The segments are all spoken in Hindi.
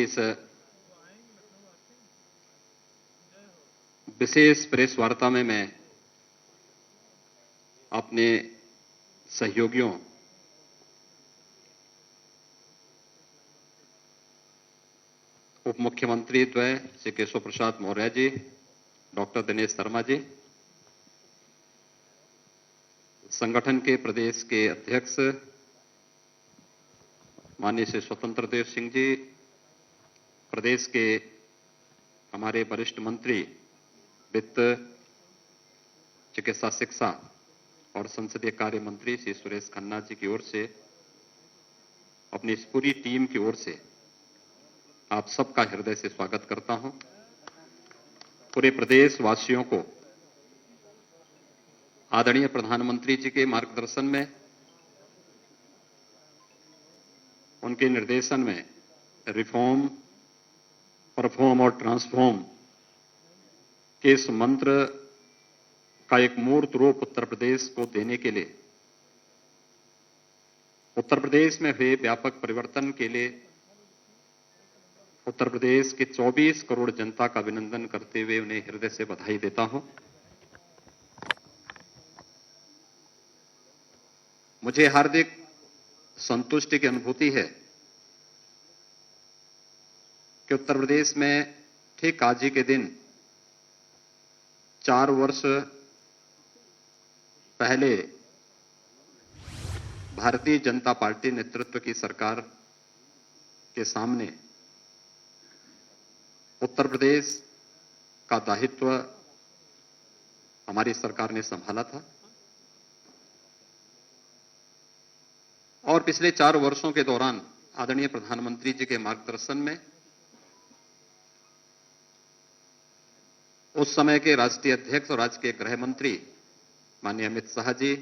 की इस विशेष प्रेस वार्ता में मैं अपने सहयोगियों उप मुख्यमंत्री द्वय श्री केशव प्रसाद मौर्य जी, डॉक्टर दिनेश शर्मा जी, संगठन के प्रदेश के अध्यक्ष माननीय श्री स्वतंत्र देव सिंह जी, प्रदेश के हमारे वरिष्ठ मंत्री वित्त, चिकित्सा, शिक्षा और संसदीय कार्य मंत्री श्री सुरेश खन्ना जी की ओर से, अपनी इस पूरी टीम की ओर से आप सबका हृदय से स्वागत करता हूं। पूरे प्रदेश वासियों को आदरणीय प्रधानमंत्री जी के मार्गदर्शन में, उनके निर्देशन में रिफॉर्म, परफॉर्म और ट्रांसफॉर्म के इस मंत्र का एक मूर्त रूप उत्तर प्रदेश को देने के लिए, उत्तर प्रदेश में हुए व्यापक परिवर्तन के लिए उत्तर प्रदेश के 24 करोड़ जनता का अभिनंदन करते हुए उन्हें हृदय से बधाई देता हूं। मुझे हार्दिक संतुष्टि की अनुभूति है कि उत्तर प्रदेश में ठीक आज ही के दिन 4 वर्ष पहले भारतीय जनता पार्टी नेतृत्व की सरकार के सामने उत्तर प्रदेश का दायित्व हमारी सरकार ने संभाला था और पिछले 4 वर्षों के दौरान आदरणीय प्रधानमंत्री जी के मार्गदर्शन में उस समय के राष्ट्रीय अध्यक्ष और राज्य के गृह मंत्री माननीय अमित शाह जी,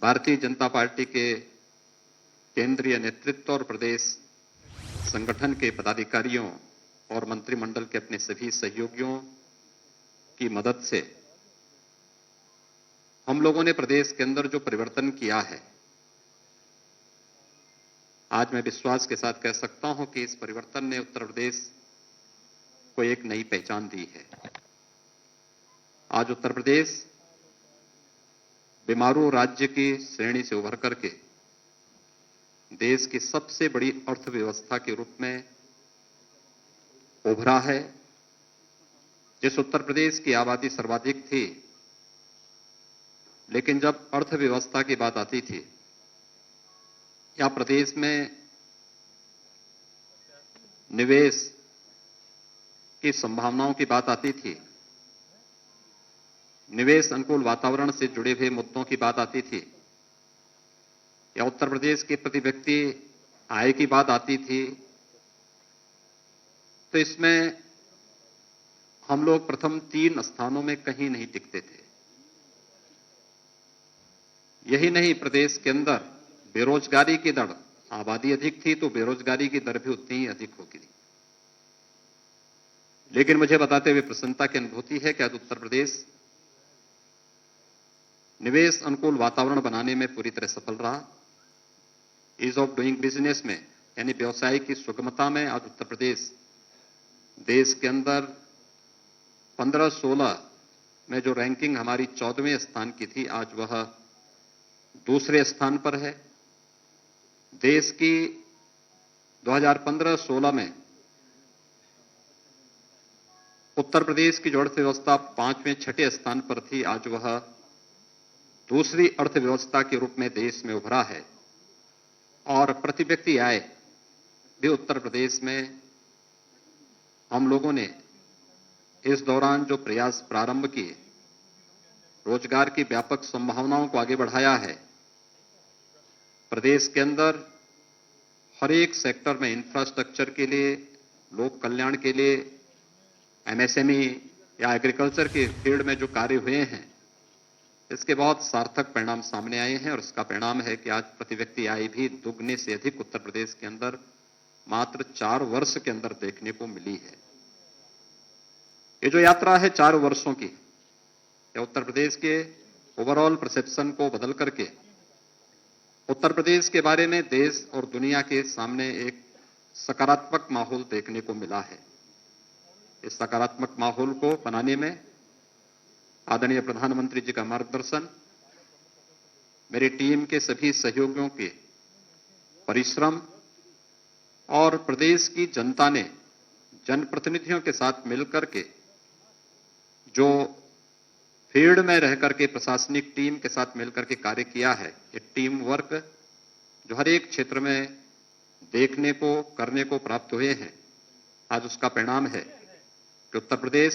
भारतीय जनता पार्टी के केंद्रीय नेतृत्व और प्रदेश संगठन के पदाधिकारियों और मंत्रिमंडल के अपने सभी सहयोगियों की मदद से हम लोगों ने प्रदेश के अंदर जो परिवर्तन किया है, आज मैं विश्वास के साथ कह सकता हूं कि इस परिवर्तन ने उत्तर प्रदेश को एक नई पहचान दी है। आज उत्तर प्रदेश बीमारू राज्य की श्रेणी से उभर करके देश की सबसे बड़ी अर्थव्यवस्था के रूप में उभरा है। जिस उत्तर प्रदेश की आबादी सर्वाधिक थी, लेकिन जब अर्थव्यवस्था की बात आती थी या प्रदेश में निवेश की संभावनाओं की बात आती थी, निवेश अनुकूल वातावरण से जुड़े हुए मुद्दों की बात आती थी, या उत्तर प्रदेश के प्रति व्यक्ति आय की बात आती थी, तो इसमें हम लोग प्रथम 3 स्थानों में कहीं नहीं टिकते थे। यही नहीं, प्रदेश के अंदर बेरोजगारी की दर, आबादी अधिक थी तो बेरोजगारी की दर भी उतनी ही अधिक होगी। लेकिन मुझे बताते हुए प्रसन्नता की अनुभूति है कि आज उत्तर प्रदेश निवेश अनुकूल वातावरण बनाने में पूरी तरह सफल रहा। ईज ऑफ डूइंग बिजनेस में, यानी व्यवसाय की सुगमता में, आज उत्तर प्रदेश देश के अंदर 15-16 में जो रैंकिंग हमारी 14वें स्थान की थी, आज वह 2रे स्थान पर है। देश की 2015-16 में उत्तर प्रदेश की जो अर्थव्यवस्था 5वें-6ठे स्थान पर थी, आज वह दूसरी अर्थव्यवस्था के रूप में देश में उभरा है। और प्रति व्यक्ति आय भी उत्तर प्रदेश में हम लोगों ने इस दौरान जो प्रयास प्रारंभ किए, रोजगार की व्यापक संभावनाओं को आगे बढ़ाया है। प्रदेश के अंदर हर एक सेक्टर में इंफ्रास्ट्रक्चर के लिए, लोक कल्याण के लिए, एमएसएमई या एग्रीकल्चर के फील्ड में जो कार्य हुए हैं, इसके बहुत सार्थक परिणाम सामने आए हैं। और इसका परिणाम है कि आज प्रति व्यक्ति आय भी दुगने से अधिक उत्तर प्रदेश के अंदर मात्र 4 वर्ष के अंदर देखने को मिली है। ये जो यात्रा है 4 वर्षों की, या उत्तर प्रदेश के ओवरऑल परसेप्शन को बदल करके उत्तर प्रदेश के बारे में देश और दुनिया के सामने एक सकारात्मक माहौल देखने को मिला है। इस सकारात्मक माहौल को बनाने में आदरणीय प्रधानमंत्री जी का मार्गदर्शन, मेरी टीम के सभी सहयोगियों के परिश्रम और प्रदेश की जनता ने जनप्रतिनिधियों के साथ मिलकर के जो फील्ड में रहकर के प्रशासनिक टीम के साथ मिलकर के कार्य किया है, ये टीम वर्क जो हर एक क्षेत्र में देखने को, करने को प्राप्त हुए हैं, आज उसका परिणाम है कि उत्तर प्रदेश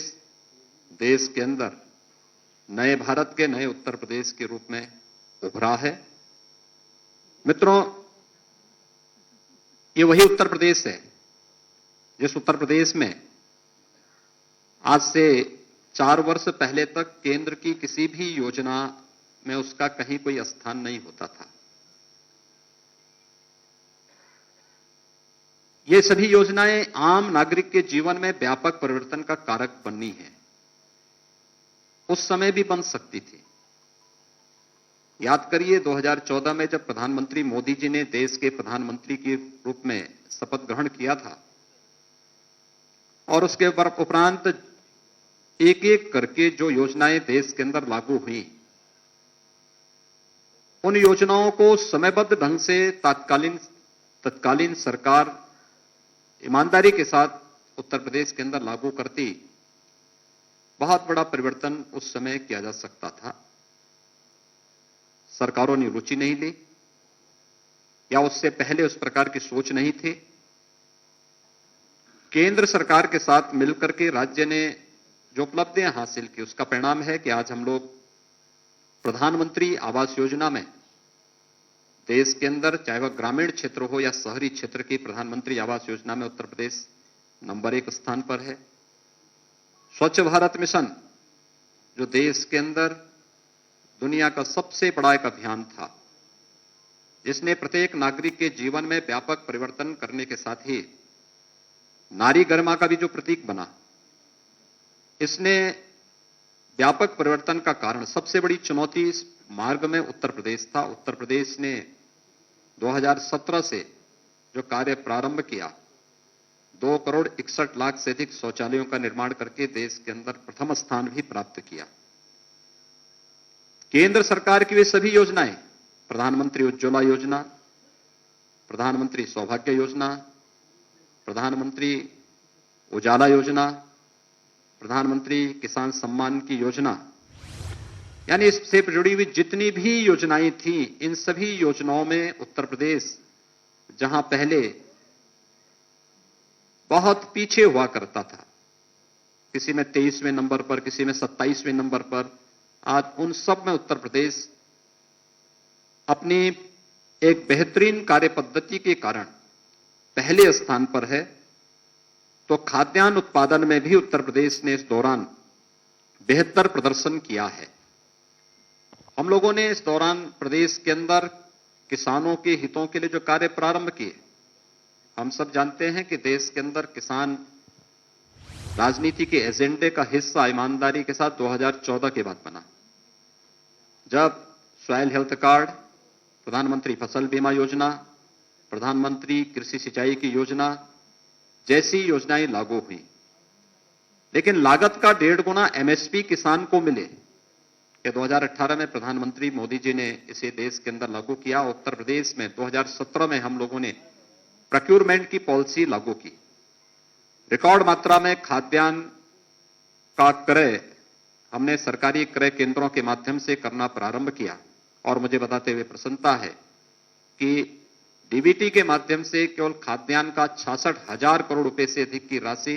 देश के अंदर नए भारत के, नए उत्तर प्रदेश के रूप में उभरा है। मित्रों, ये वही उत्तर प्रदेश है जिस उत्तर प्रदेश में आज से 4 वर्ष पहले तक केंद्र की किसी भी योजना में उसका कहीं कोई स्थान नहीं होता था। ये सभी योजनाएं आम नागरिक के जीवन में व्यापक परिवर्तन का कारक बननी है। उस समय भी बन सकती थी। याद करिए 2014 में जब प्रधानमंत्री मोदी जी ने देश के प्रधानमंत्री के रूप में शपथ ग्रहण किया था और उसके उपरांत एक एक करके जो योजनाएं देश के अंदर लागू हुई, उन योजनाओं को समयबद्ध ढंग से तत्कालीन सरकार ईमानदारी के साथ उत्तर प्रदेश के अंदर लागू करती, बहुत बड़ा परिवर्तन उस समय किया जा सकता था। सरकारों ने रुचि नहीं ली या उससे पहले उस प्रकार की सोच नहीं थी। केंद्र सरकार के साथ मिलकर के राज्य ने जो उपलब्धियां हासिल की, उसका परिणाम है कि आज हम लोग प्रधानमंत्री आवास योजना में देश के अंदर, चाहे वह ग्रामीण क्षेत्र हो या शहरी क्षेत्र की, प्रधानमंत्री आवास योजना में उत्तर प्रदेश नंबर 1 स्थान पर है। स्वच्छ भारत मिशन जो देश के अंदर दुनिया का सबसे बड़ा एक अभियान था, जिसने प्रत्येक नागरिक के जीवन में व्यापक परिवर्तन करने के साथ ही नारी गरिमा का भी जो प्रतीक बना, इसने व्यापक परिवर्तन का कारण, सबसे बड़ी चुनौती इस मार्ग में उत्तर प्रदेश था। उत्तर प्रदेश ने 2017 से जो कार्य प्रारंभ किया, 2,61,00,000 से अधिक शौचालयों का निर्माण करके देश के अंदर प्रथम स्थान भी प्राप्त किया। केंद्र सरकार की वे सभी योजनाएं, प्रधानमंत्री उज्ज्वला योजना, प्रधानमंत्री सौभाग्य योजना, प्रधानमंत्री उजाला योजना, प्रधानमंत्री किसान सम्मान की योजना, यानी इससे जुड़ी हुई जितनी भी योजनाएं थी, इन सभी योजनाओं में उत्तर प्रदेश जहां पहले बहुत पीछे हुआ करता था, किसी में 23वें नंबर पर, किसी में 27वें नंबर पर, आज उन सब में उत्तर प्रदेश अपनी एक बेहतरीन कार्य पद्धति के कारण पहले स्थान पर है। तो खाद्यान्न उत्पादन में भी उत्तर प्रदेश ने इस दौरान बेहतर प्रदर्शन किया है। हम लोगों ने इस दौरान प्रदेश के अंदर किसानों के हितों के लिए जो कार्य प्रारंभ किए, हम सब जानते हैं कि देश के अंदर किसान राजनीति के एजेंडे का हिस्सा ईमानदारी के साथ 2014 के बाद बना, जब सॉइल हेल्थ कार्ड, प्रधानमंत्री फसल बीमा योजना, प्रधानमंत्री कृषि सिंचाई की योजना जैसी योजनाएं लागू हुई। लेकिन लागत का 1.5 गुना एमएसपी किसान को मिले, ये 2018 में प्रधानमंत्री मोदी जी ने इसे देश के अंदर लागू किया। उत्तर प्रदेश में 2017 में हम लोगों ने प्रोक्योरमेंट की पॉलिसी लागू की। रिकॉर्ड मात्रा में खाद्यान्न का क्रय हमने सरकारी क्रय केंद्रों के माध्यम से करना प्रारंभ किया और मुझे बताते हुए प्रसन्नता है कि डीबीटी के माध्यम से केवल खाद्यान्न का 66,000 करोड़ रुपए से अधिक की राशि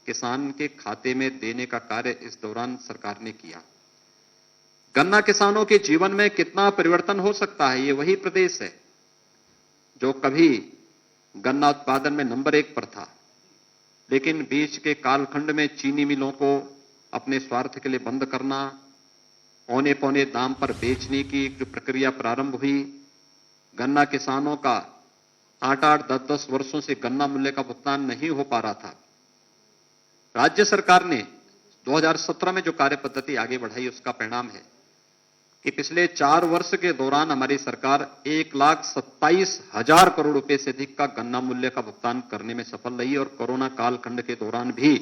किसान के खाते में देने का कार्य इस दौरान सरकार ने किया। गन्ना किसानों के जीवन में कितना परिवर्तन हो सकता है, ये वही प्रदेश है जो कभी गन्ना उत्पादन में नंबर 1 पर था, लेकिन बीच के कालखंड में चीनी मिलों को अपने स्वार्थ के लिए बंद करना, औने पौने दाम पर बेचने की जो प्रक्रिया प्रारंभ हुई, गन्ना किसानों का 8-8, 10-10 वर्षों से गन्ना मूल्य का भुगतान नहीं हो पा रहा था। राज्य सरकार ने 2017 में जो कार्य पद्धति आगे बढ़ाई, उसका परिणाम है कि पिछले 4 वर्ष के दौरान हमारी सरकार 1,27,000 करोड़ रुपए से अधिक का गन्ना मूल्य का भुगतान करने में सफल रही और कोरोना कालखंड के दौरान भी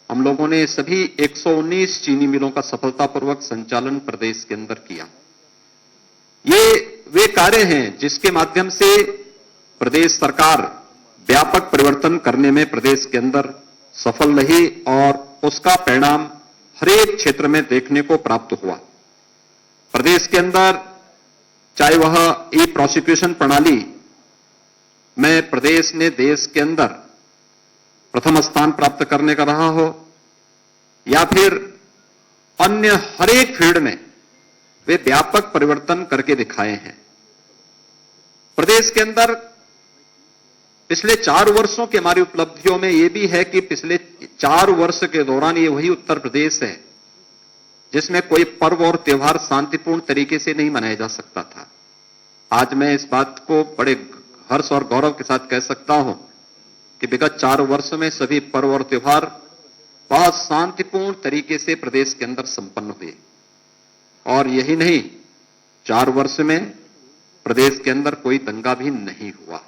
हम लोगों ने सभी 119 चीनी मिलों का सफलतापूर्वक संचालन प्रदेश के अंदर किया। ये वे कार्य हैं जिसके माध्यम से प्रदेश सरकार व्यापक परिवर्तन करने में प्रदेश के अंदर सफल रही और उसका परिणाम हर एक क्षेत्र में देखने को प्राप्त हुआ। प्रदेश के अंदर चाहे वह ई प्रोसिक्यूशन प्रणाली में प्रदेश ने देश के अंदर प्रथम स्थान प्राप्त करने का रहा हो या फिर अन्य हर एक फील्ड में वे व्यापक परिवर्तन करके दिखाए हैं। प्रदेश के अंदर पिछले 4 वर्षों की हमारी उपलब्धियों में यह भी है कि पिछले 4 वर्ष के दौरान ये वही उत्तर प्रदेश है जिसमें कोई पर्व और त्योहार शांतिपूर्ण तरीके से नहीं मनाया जा सकता था। आज मैं इस बात को बड़े हर्ष और गौरव के साथ कह सकता हूं कि विगत 4 वर्ष में सभी पर्व और त्योहार बहुत शांतिपूर्ण तरीके से प्रदेश के अंदर संपन्न हुए। और यही नहीं, 4 वर्ष में प्रदेश के अंदर कोई दंगा भी नहीं हुआ,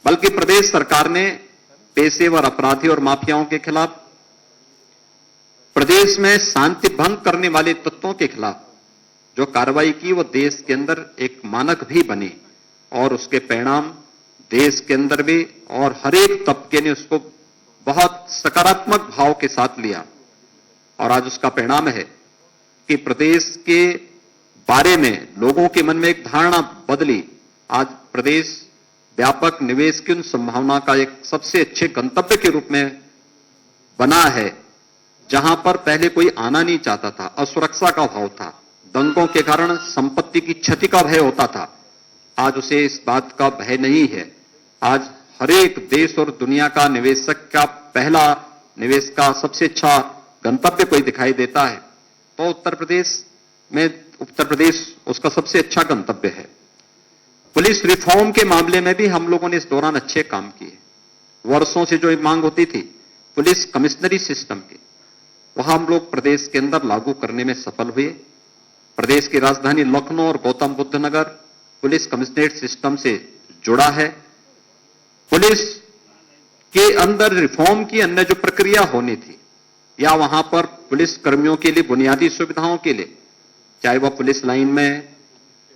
बल्कि प्रदेश सरकार ने पेशेवर अपराधी और माफियाओं के खिलाफ, प्रदेश में शांति भंग करने वाले तत्वों के खिलाफ जो कार्रवाई की वो देश के अंदर एक मानक भी बनी और उसके परिणाम देश के अंदर भी और हर एक तबके ने उसको बहुत सकारात्मक भाव के साथ लिया। और आज उसका परिणाम है कि प्रदेश के बारे में लोगों के मन में एक धारणा बदली। आज प्रदेश व्यापक निवेश की उन संभावना का एक सबसे अच्छे गंतव्य के रूप में बना है, जहां पर पहले कोई आना नहीं चाहता था, असुरक्षा का भाव था, दंगों के कारण संपत्ति की क्षति का भय होता था। आज उसे इस बात का भय नहीं है। आज हर एक देश और दुनिया का निवेशक का पहला निवेश का सबसे अच्छा गंतव्य कोई दिखाई देता है तो उत्तर प्रदेश उसका सबसे अच्छा गंतव्य है। पुलिस रिफॉर्म के मामले में भी हम लोगों ने इस दौरान अच्छे काम किए। वर्षों से जो मांग होती थी पुलिस कमिश्नरी सिस्टम की, वहां हम लोग प्रदेश के अंदर लागू करने में सफल हुए। प्रदेश की राजधानी लखनऊ और गौतम बुद्ध नगर पुलिस कमिश्नरेट सिस्टम से जुड़ा है। पुलिस के अंदर रिफॉर्म की अन्य जो प्रक्रिया होनी थी या वहां पर पुलिस कर्मियों के लिए बुनियादी सुविधाओं के लिए, चाहे वह पुलिस लाइन में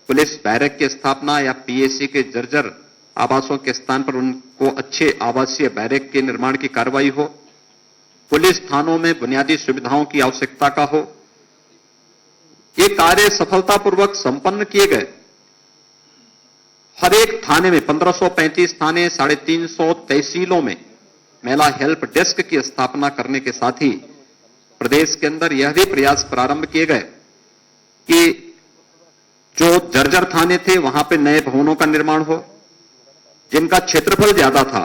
पुलिस बैरक की स्थापना या पीएसी के जर्जर आवासों के स्थान पर उनको अच्छे आवासीय बैरक के निर्माण की कार्रवाई हो, पुलिस थानों में बुनियादी सुविधाओं की आवश्यकता का हो, ये कार्य सफलतापूर्वक संपन्न किए गए। हर एक थाने में 1535 थाने, 350 तहसीलों में महिला हेल्प डेस्क की स्थापना करने के साथ ही प्रदेश के अंदर यह भी प्रयास प्रारंभ किए गए कि जो जर्जर थाने थे वहां पे नए भवनों का निर्माण हो, जिनका क्षेत्रफल ज्यादा था।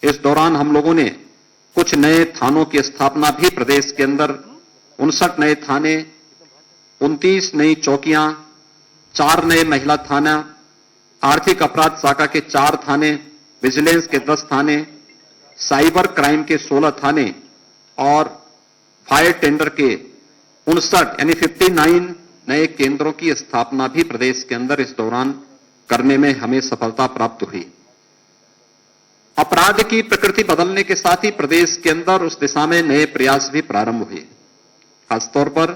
इस दौरान हम लोगों ने कुछ नए थानों की स्थापना भी प्रदेश के अंदर 59 नए थाने, 29 नई चौकियां, 4 नए महिला थाना, आर्थिक अपराध शाखा के 4 थाने, विजिलेंस के 10 थाने, साइबर क्राइम के 16 थाने और फायर टेंडर के 59 यानी 59 नए केंद्रों की स्थापना भी प्रदेश के अंदर इस दौरान करने में हमें सफलता प्राप्त हुई। अपराध की प्रकृति बदलने के साथ ही प्रदेश के अंदर उस दिशा में नए प्रयास भी प्रारंभ हुए। खासतौर पर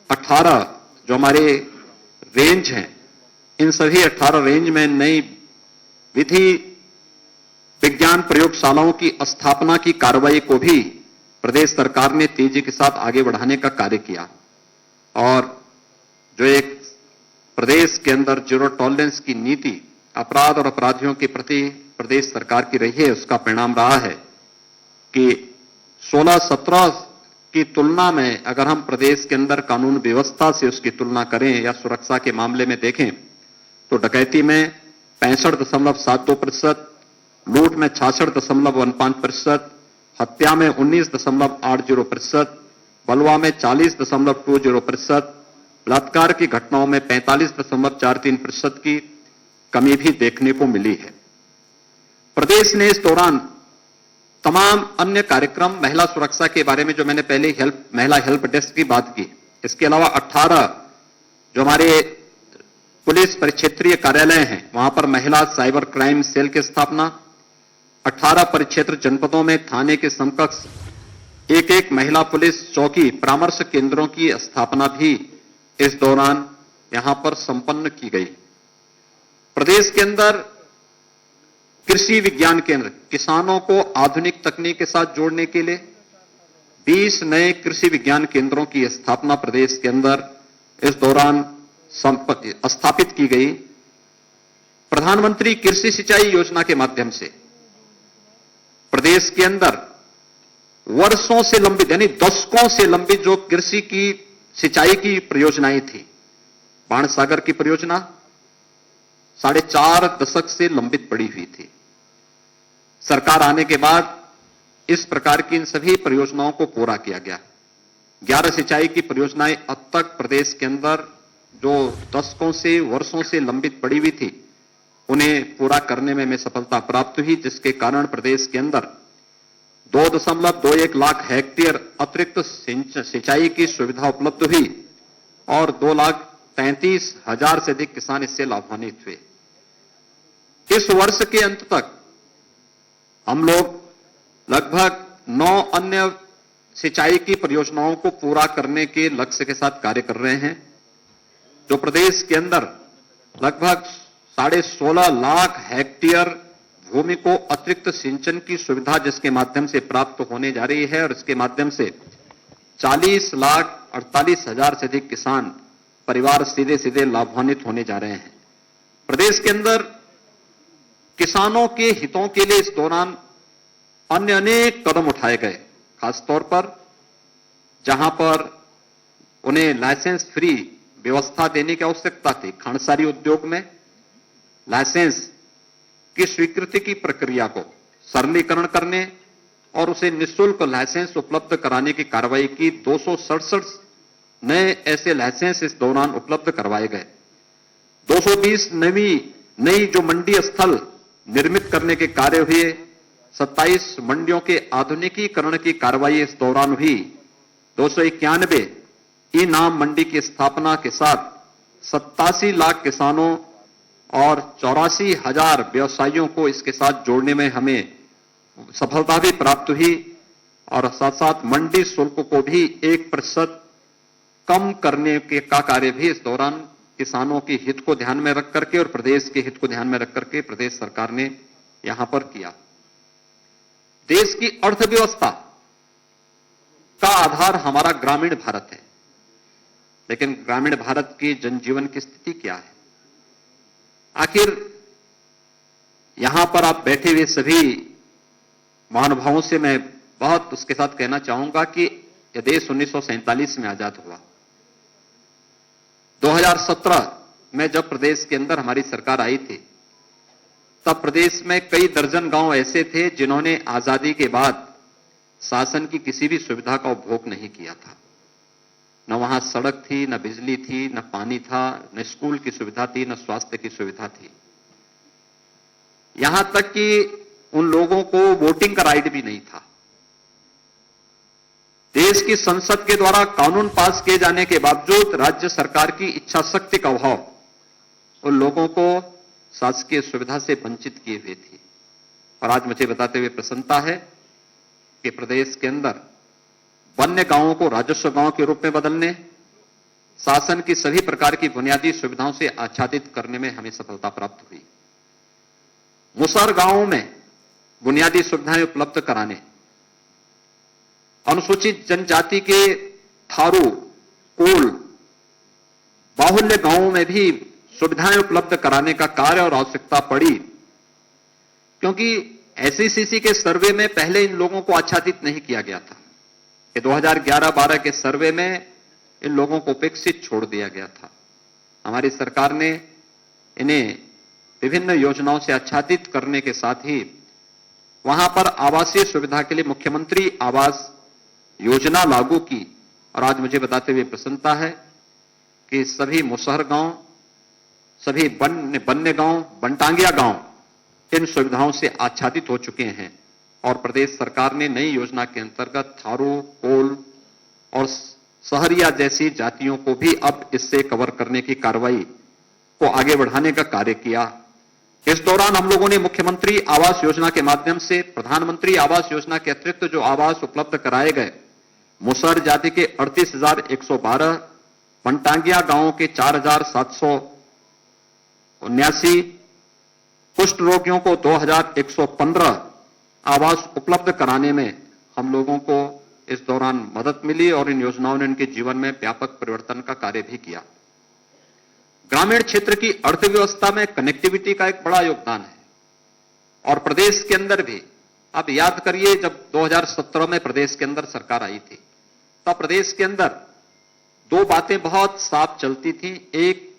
18 जो हमारे रेंज हैं, इन सभी 18 रेंज में नई विधि विज्ञान प्रयोगशालाओं की स्थापना की कार्रवाई को भी प्रदेश सरकार ने तेजी के साथ आगे बढ़ाने का कार्य किया। और जो एक प्रदेश के अंदर जीरो टॉलरेंस की नीति अपराध और अपराधियों के प्रति प्रदेश सरकार की रही है, उसका परिणाम रहा है कि 16-17 की तुलना में अगर हम प्रदेश के अंदर कानून व्यवस्था से उसकी तुलना करें या सुरक्षा के मामले में देखें तो डकैती में 65.72%, लूट में 66.15%, हत्या में 19.80%, बलवा में 40.20%, बलात्कार की घटनाओं में 45.43% की कमी भी देखने को मिली है। प्रदेश ने इस दौरान तमाम अन्य कार्यक्रम, महिला सुरक्षा के बारे में जो मैंने पहले महिला हेल्प डेस्क की बात की, इसके अलावा 18 जो हमारे पुलिस परिक्षेत्रीय कार्यालय हैं, वहां पर महिला साइबर क्राइम सेल की स्थापना, 18 परिक्षेत्र जनपदों में थाने के समकक्ष एक एक महिला पुलिस चौकी परामर्श केंद्रों की स्थापना भी इस दौरान यहां पर संपन्न की गई। प्रदेश के अंदर कृषि विज्ञान केंद्र, किसानों को आधुनिक तकनीक के साथ जोड़ने के लिए 20 नए कृषि विज्ञान केंद्रों की स्थापना प्रदेश के अंदर इस दौरान स्थापित की गई। प्रधानमंत्री कृषि सिंचाई योजना के माध्यम से प्रदेश के अंदर वर्षों से लंबित यानी दशकों से लंबित जो कृषि की सिंचाई की परियोजनाएं थी, बाणसागर की परियोजना 4.5 दशक से लंबित पड़ी हुई थी। सरकार आने के बाद इस प्रकार की इन सभी परियोजनाओं को पूरा किया गया। 11 सिंचाई की परियोजनाएं अब तक प्रदेश के अंदर जो दशकों से वर्षों से लंबित पड़ी हुई थी, उन्हें पूरा करने में हमें सफलता प्राप्त हुई, जिसके कारण प्रदेश के अंदर 2.21 लाख हेक्टेयर अतिरिक्त सिंचाई की सुविधा उपलब्ध हुई और 2,33,000 से अधिक किसान इससे लाभान्वित हुए। इस वर्ष के अंत तक हम लोग लगभग 9 अन्य सिंचाई की परियोजनाओं को पूरा करने के लक्ष्य के साथ कार्य कर रहे हैं, जो प्रदेश के अंदर लगभग 16.5 लाख हेक्टेयर भूमि को अतिरिक्त सिंचन की सुविधा जिसके माध्यम से प्राप्त होने जा रही है और इसके माध्यम से 40,48,000 से अधिक किसान परिवार सीधे सीधे लाभान्वित होने जा रहे हैं। प्रदेश के अंदर किसानों के हितों के लिए इस दौरान अन्य अनेक कदम उठाए गए, खासतौर पर जहां पर उन्हें लाइसेंस फ्री व्यवस्था देने की आवश्यकता थी। खांडसारी उद्योग में लाइसेंस की स्वीकृति की प्रक्रिया को सरलीकरण करने और उसे निःशुल्क लाइसेंस उपलब्ध कराने की कार्रवाई की। 267 नए ऐसे लाइसेंस इस दौरान उपलब्ध करवाए गए। 220 नई जो मंडी स्थल निर्मित करने के कार्य हुए। 27 मंडियों के आधुनिकीकरण की कार्रवाई इस दौरान हुई। 291 ई नाम मंडी की स्थापना के साथ 87 लाख किसानों और 84,000 व्यवसायियों को इसके साथ जोड़ने में हमें सफलता भी प्राप्त हुई और साथ साथ मंडी शुल्क को भी 1% कम करने का कार्य भी इस दौरान किसानों के हित को ध्यान में रख करके और प्रदेश के हित को ध्यान में रख करके प्रदेश सरकार ने यहां पर किया। देश की अर्थव्यवस्था का आधार हमारा ग्रामीण भारत है, लेकिन ग्रामीण भारत की जनजीवन की स्थिति क्या है? आखिर यहां पर आप बैठे हुए सभी महानुभावों से मैं बहुत उसके साथ कहना चाहूंगा कि यह देश 1947 में आजाद हुआ। 2017 में जब प्रदेश के अंदर हमारी सरकार आई थी, तब प्रदेश में कई दर्जन गांव ऐसे थे जिन्होंने आजादी के बाद शासन की किसी भी सुविधा का उपभोग नहीं किया था। न वहां सड़क थी, न बिजली थी, न पानी था, न स्कूल की सुविधा थी, न स्वास्थ्य की सुविधा थी। यहां तक कि उन लोगों को वोटिंग का राइट भी नहीं था। देश की संसद के द्वारा कानून पास किए जाने के बावजूद राज्य सरकार की इच्छा शक्ति का अभाव उन लोगों को शासकीय सुविधा से वंचित किए हुए थी। और आज मुझे बताते हुए प्रसन्नता है कि प्रदेश के अंदर वन्य गांवों को राजस्व गांव के रूप में बदलने, शासन की सभी प्रकार की बुनियादी सुविधाओं से आच्छादित करने में हमें सफलता प्राप्त हुई। मुसहर गांवों में बुनियादी सुविधाएं उपलब्ध कराने, अनुसूचित जनजाति के थारू, कोल, बाहुल्य गांवों में भी सुविधाएं उपलब्ध कराने का कार्य और आवश्यकता पड़ी, क्योंकि एसईसीसी के सर्वे में पहले इन लोगों को आच्छादित नहीं किया गया था। 2011-12 के सर्वे में इन लोगों को उपेक्षित छोड़ दिया गया था। हमारी सरकार ने इन्हें विभिन्न योजनाओं से आच्छादित करने के साथ ही वहां पर आवासीय सुविधा के लिए मुख्यमंत्री आवास योजना लागू की। और आज मुझे बताते हुए प्रसन्नता है कि सभी मुसहर गांव, सभी वन्य गांव, बनटांगिया गांव इन सुविधाओं से आच्छादित हो चुके हैं। और प्रदेश सरकार ने नई योजना के अंतर्गत थारू, कोल और सहरिया जैसी जातियों को भी अब इससे कवर करने की कार्रवाई को आगे बढ़ाने का कार्य किया। इस दौरान हम लोगों ने मुख्यमंत्री आवास योजना के माध्यम से प्रधानमंत्री आवास योजना के अतिरिक्त जो आवास उपलब्ध कराए गए, मुसहर जाति के 38,112, पंटांगिया गांव के 4,779, कुष्ठ रोगियों को 2,115 आवास उपलब्ध कराने में हम लोगों को इस दौरान मदद मिली और इन योजनाओं ने उनके जीवन में व्यापक परिवर्तन का कार्य भी किया। ग्रामीण क्षेत्र की अर्थव्यवस्था में कनेक्टिविटी का एक बड़ा योगदान है और प्रदेश के अंदर भी, आप याद करिए जब 2017 में प्रदेश के अंदर सरकार आई थी, तब प्रदेश के अंदर दो बातें बहुत साफ चलती थी, एक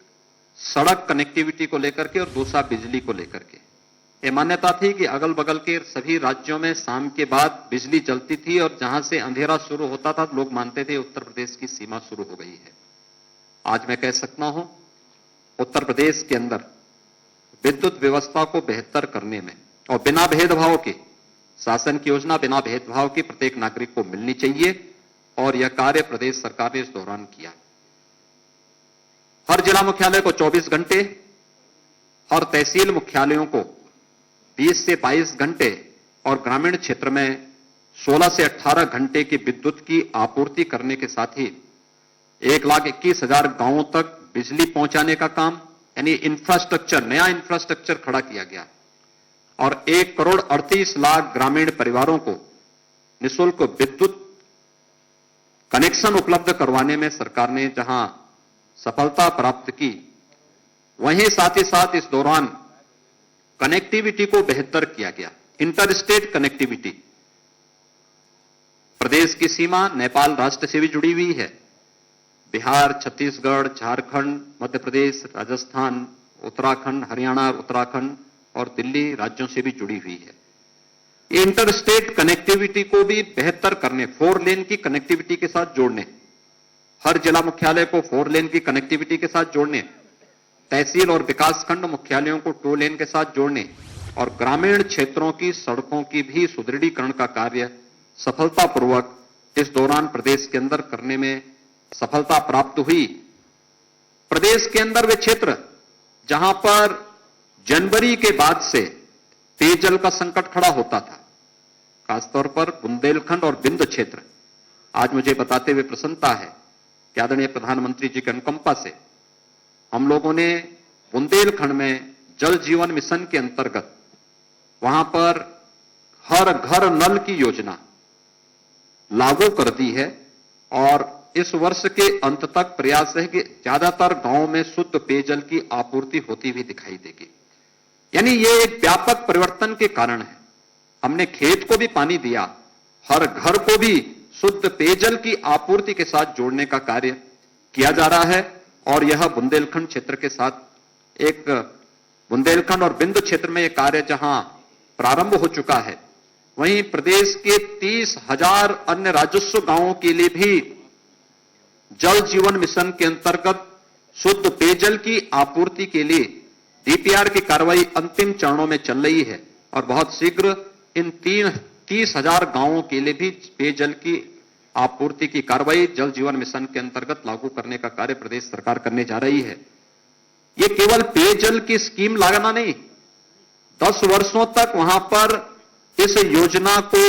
सड़क कनेक्टिविटी को लेकर के और दूसरा बिजली को लेकर के। ये मान्यता थी कि अगल बगल के सभी राज्यों में शाम के बाद बिजली चलती थी और जहां से अंधेरा शुरू होता था लोग मानते थे उत्तर प्रदेश की सीमा शुरू हो गई है। आज मैं कह सकता हूं उत्तर प्रदेश के अंदर विद्युत व्यवस्था को बेहतर करने में और बिना भेदभाव के शासन की योजना बिना भेदभाव के प्रत्येक नागरिक को मिलनी चाहिए और यह कार्य प्रदेश सरकार ने इस दौरान किया। हर जिला मुख्यालय को 24 घंटे, हर तहसील मुख्यालयों को 20 से 22 घंटे और ग्रामीण क्षेत्र में 16 से 18 घंटे की विद्युत की आपूर्ति करने के साथ ही 1,21,000 गांवों तक बिजली पहुंचाने का काम, यानी इंफ्रास्ट्रक्चर, नया इंफ्रास्ट्रक्चर खड़ा किया गया और 1,38,00,000 ग्रामीण परिवारों को निःशुल्क विद्युत कनेक्शन उपलब्ध करवाने में सरकार ने जहां सफलता प्राप्त की, वहीं साथ ही साथ इस दौरान कनेक्टिविटी को बेहतर किया गया। इंटर स्टेट कनेक्टिविटी, प्रदेश की सीमा नेपाल राष्ट्र से भी जुड़ी हुई है। बिहार, छत्तीसगढ़, झारखंड, मध्य प्रदेश, राजस्थान, उत्तराखंड, हरियाणा, उत्तराखंड और दिल्ली राज्यों से भी जुड़ी हुई है। ये इंटर स्टेट कनेक्टिविटी को भी बेहतर करने, 4 लेन की कनेक्टिविटी के साथ जोड़ने, हर जिला मुख्यालय को 4 लेन की कनेक्टिविटी के साथ जोड़ने, तहसील और विकासखंड मुख्यालयों को 2 लेन के साथ जोड़ने और ग्रामीण क्षेत्रों की सड़कों की भी सुदृढ़ीकरण का कार्य सफलतापूर्वक इस दौरान प्रदेश के अंदर करने में सफलता प्राप्त हुई। प्रदेश के अंदर वे क्षेत्र जहां पर जनवरी के बाद से पेयजल का संकट खड़ा होता था, खासतौर पर बुंदेलखंड और बिंद क्षेत्र, आज मुझे बताते हुए प्रसन्नता है कि आदरणीय प्रधानमंत्री जी के अनुकंपा से हम लोगों ने बुंदेलखंड में जल जीवन मिशन के अंतर्गत वहां पर हर घर नल की योजना लागू कर दी है और इस वर्ष के अंत तक प्रयास है कि ज्यादातर गांवों में शुद्ध पेयजल की आपूर्ति होती हुई दिखाई देगी। यानी ये एक व्यापक परिवर्तन के कारण है। हमने खेत को भी पानी दिया, हर घर को भी शुद्ध पेयजल की आपूर्ति के साथ जोड़ने का कार्य किया जा रहा है और यह बुंदेलखंड क्षेत्र के साथ एक बुंदेलखंड और बिंद क्षेत्र में यह कार्य जहां प्रारंभ हो चुका है, वहीं प्रदेश के 30,000 अन्य राजस्व गांवों के लिए भी जल जीवन मिशन के अंतर्गत शुद्ध पेयजल की आपूर्ति के लिए डीपीआर की कार्रवाई अंतिम चरणों में चल रही है और बहुत शीघ्र इन 30,000 गांवों के लिए भी पेयजल की आपूर्ति की कार्रवाई जल जीवन मिशन के अंतर्गत लागू करने का कार्य प्रदेश सरकार करने जा रही है। ये केवल पेयजल की स्कीम लगाना नहीं, 10 वर्षों तक वहां पर इस योजना को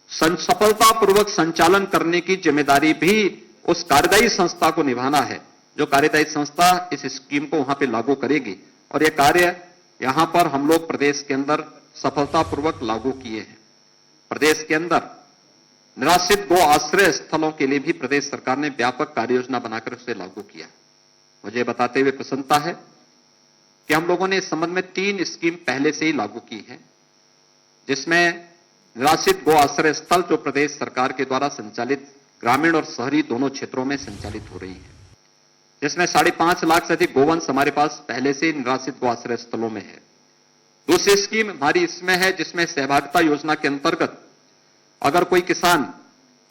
सफलतापूर्वक संचालन करने की जिम्मेदारी भी उस कार्यदायी संस्था को निभाना है, जो कार्यदायी संस्था इस स्कीम को वहां पे लागू करेगी और यह कार्य यहां पर हम लोग प्रदेश के अंदर सफलतापूर्वक लागू किए हैं। प्रदेश के अंदर निराश्रित गो आश्रय स्थलों के लिए भी प्रदेश सरकार ने व्यापक कार्य योजना बनाकर उसे लागू किया। मुझे बताते हुए प्रसन्नता है कि हम लोगों ने इस संबंध में 3 स्कीम पहले से ही लागू की है, जिसमें निराश्रित गो आश्रय स्थल जो प्रदेश सरकार के द्वारा संचालित ग्रामीण और शहरी दोनों क्षेत्रों में संचालित हो रही है, जिसमें 5.5 लाख से अधिक गोवंश हमारे पास पहले से निराश्रित गो आश्रय स्थलों में है। दूसरी स्कीम हमारी इसमें है जिसमें सहभागिता योजना के अंतर्गत अगर कोई किसान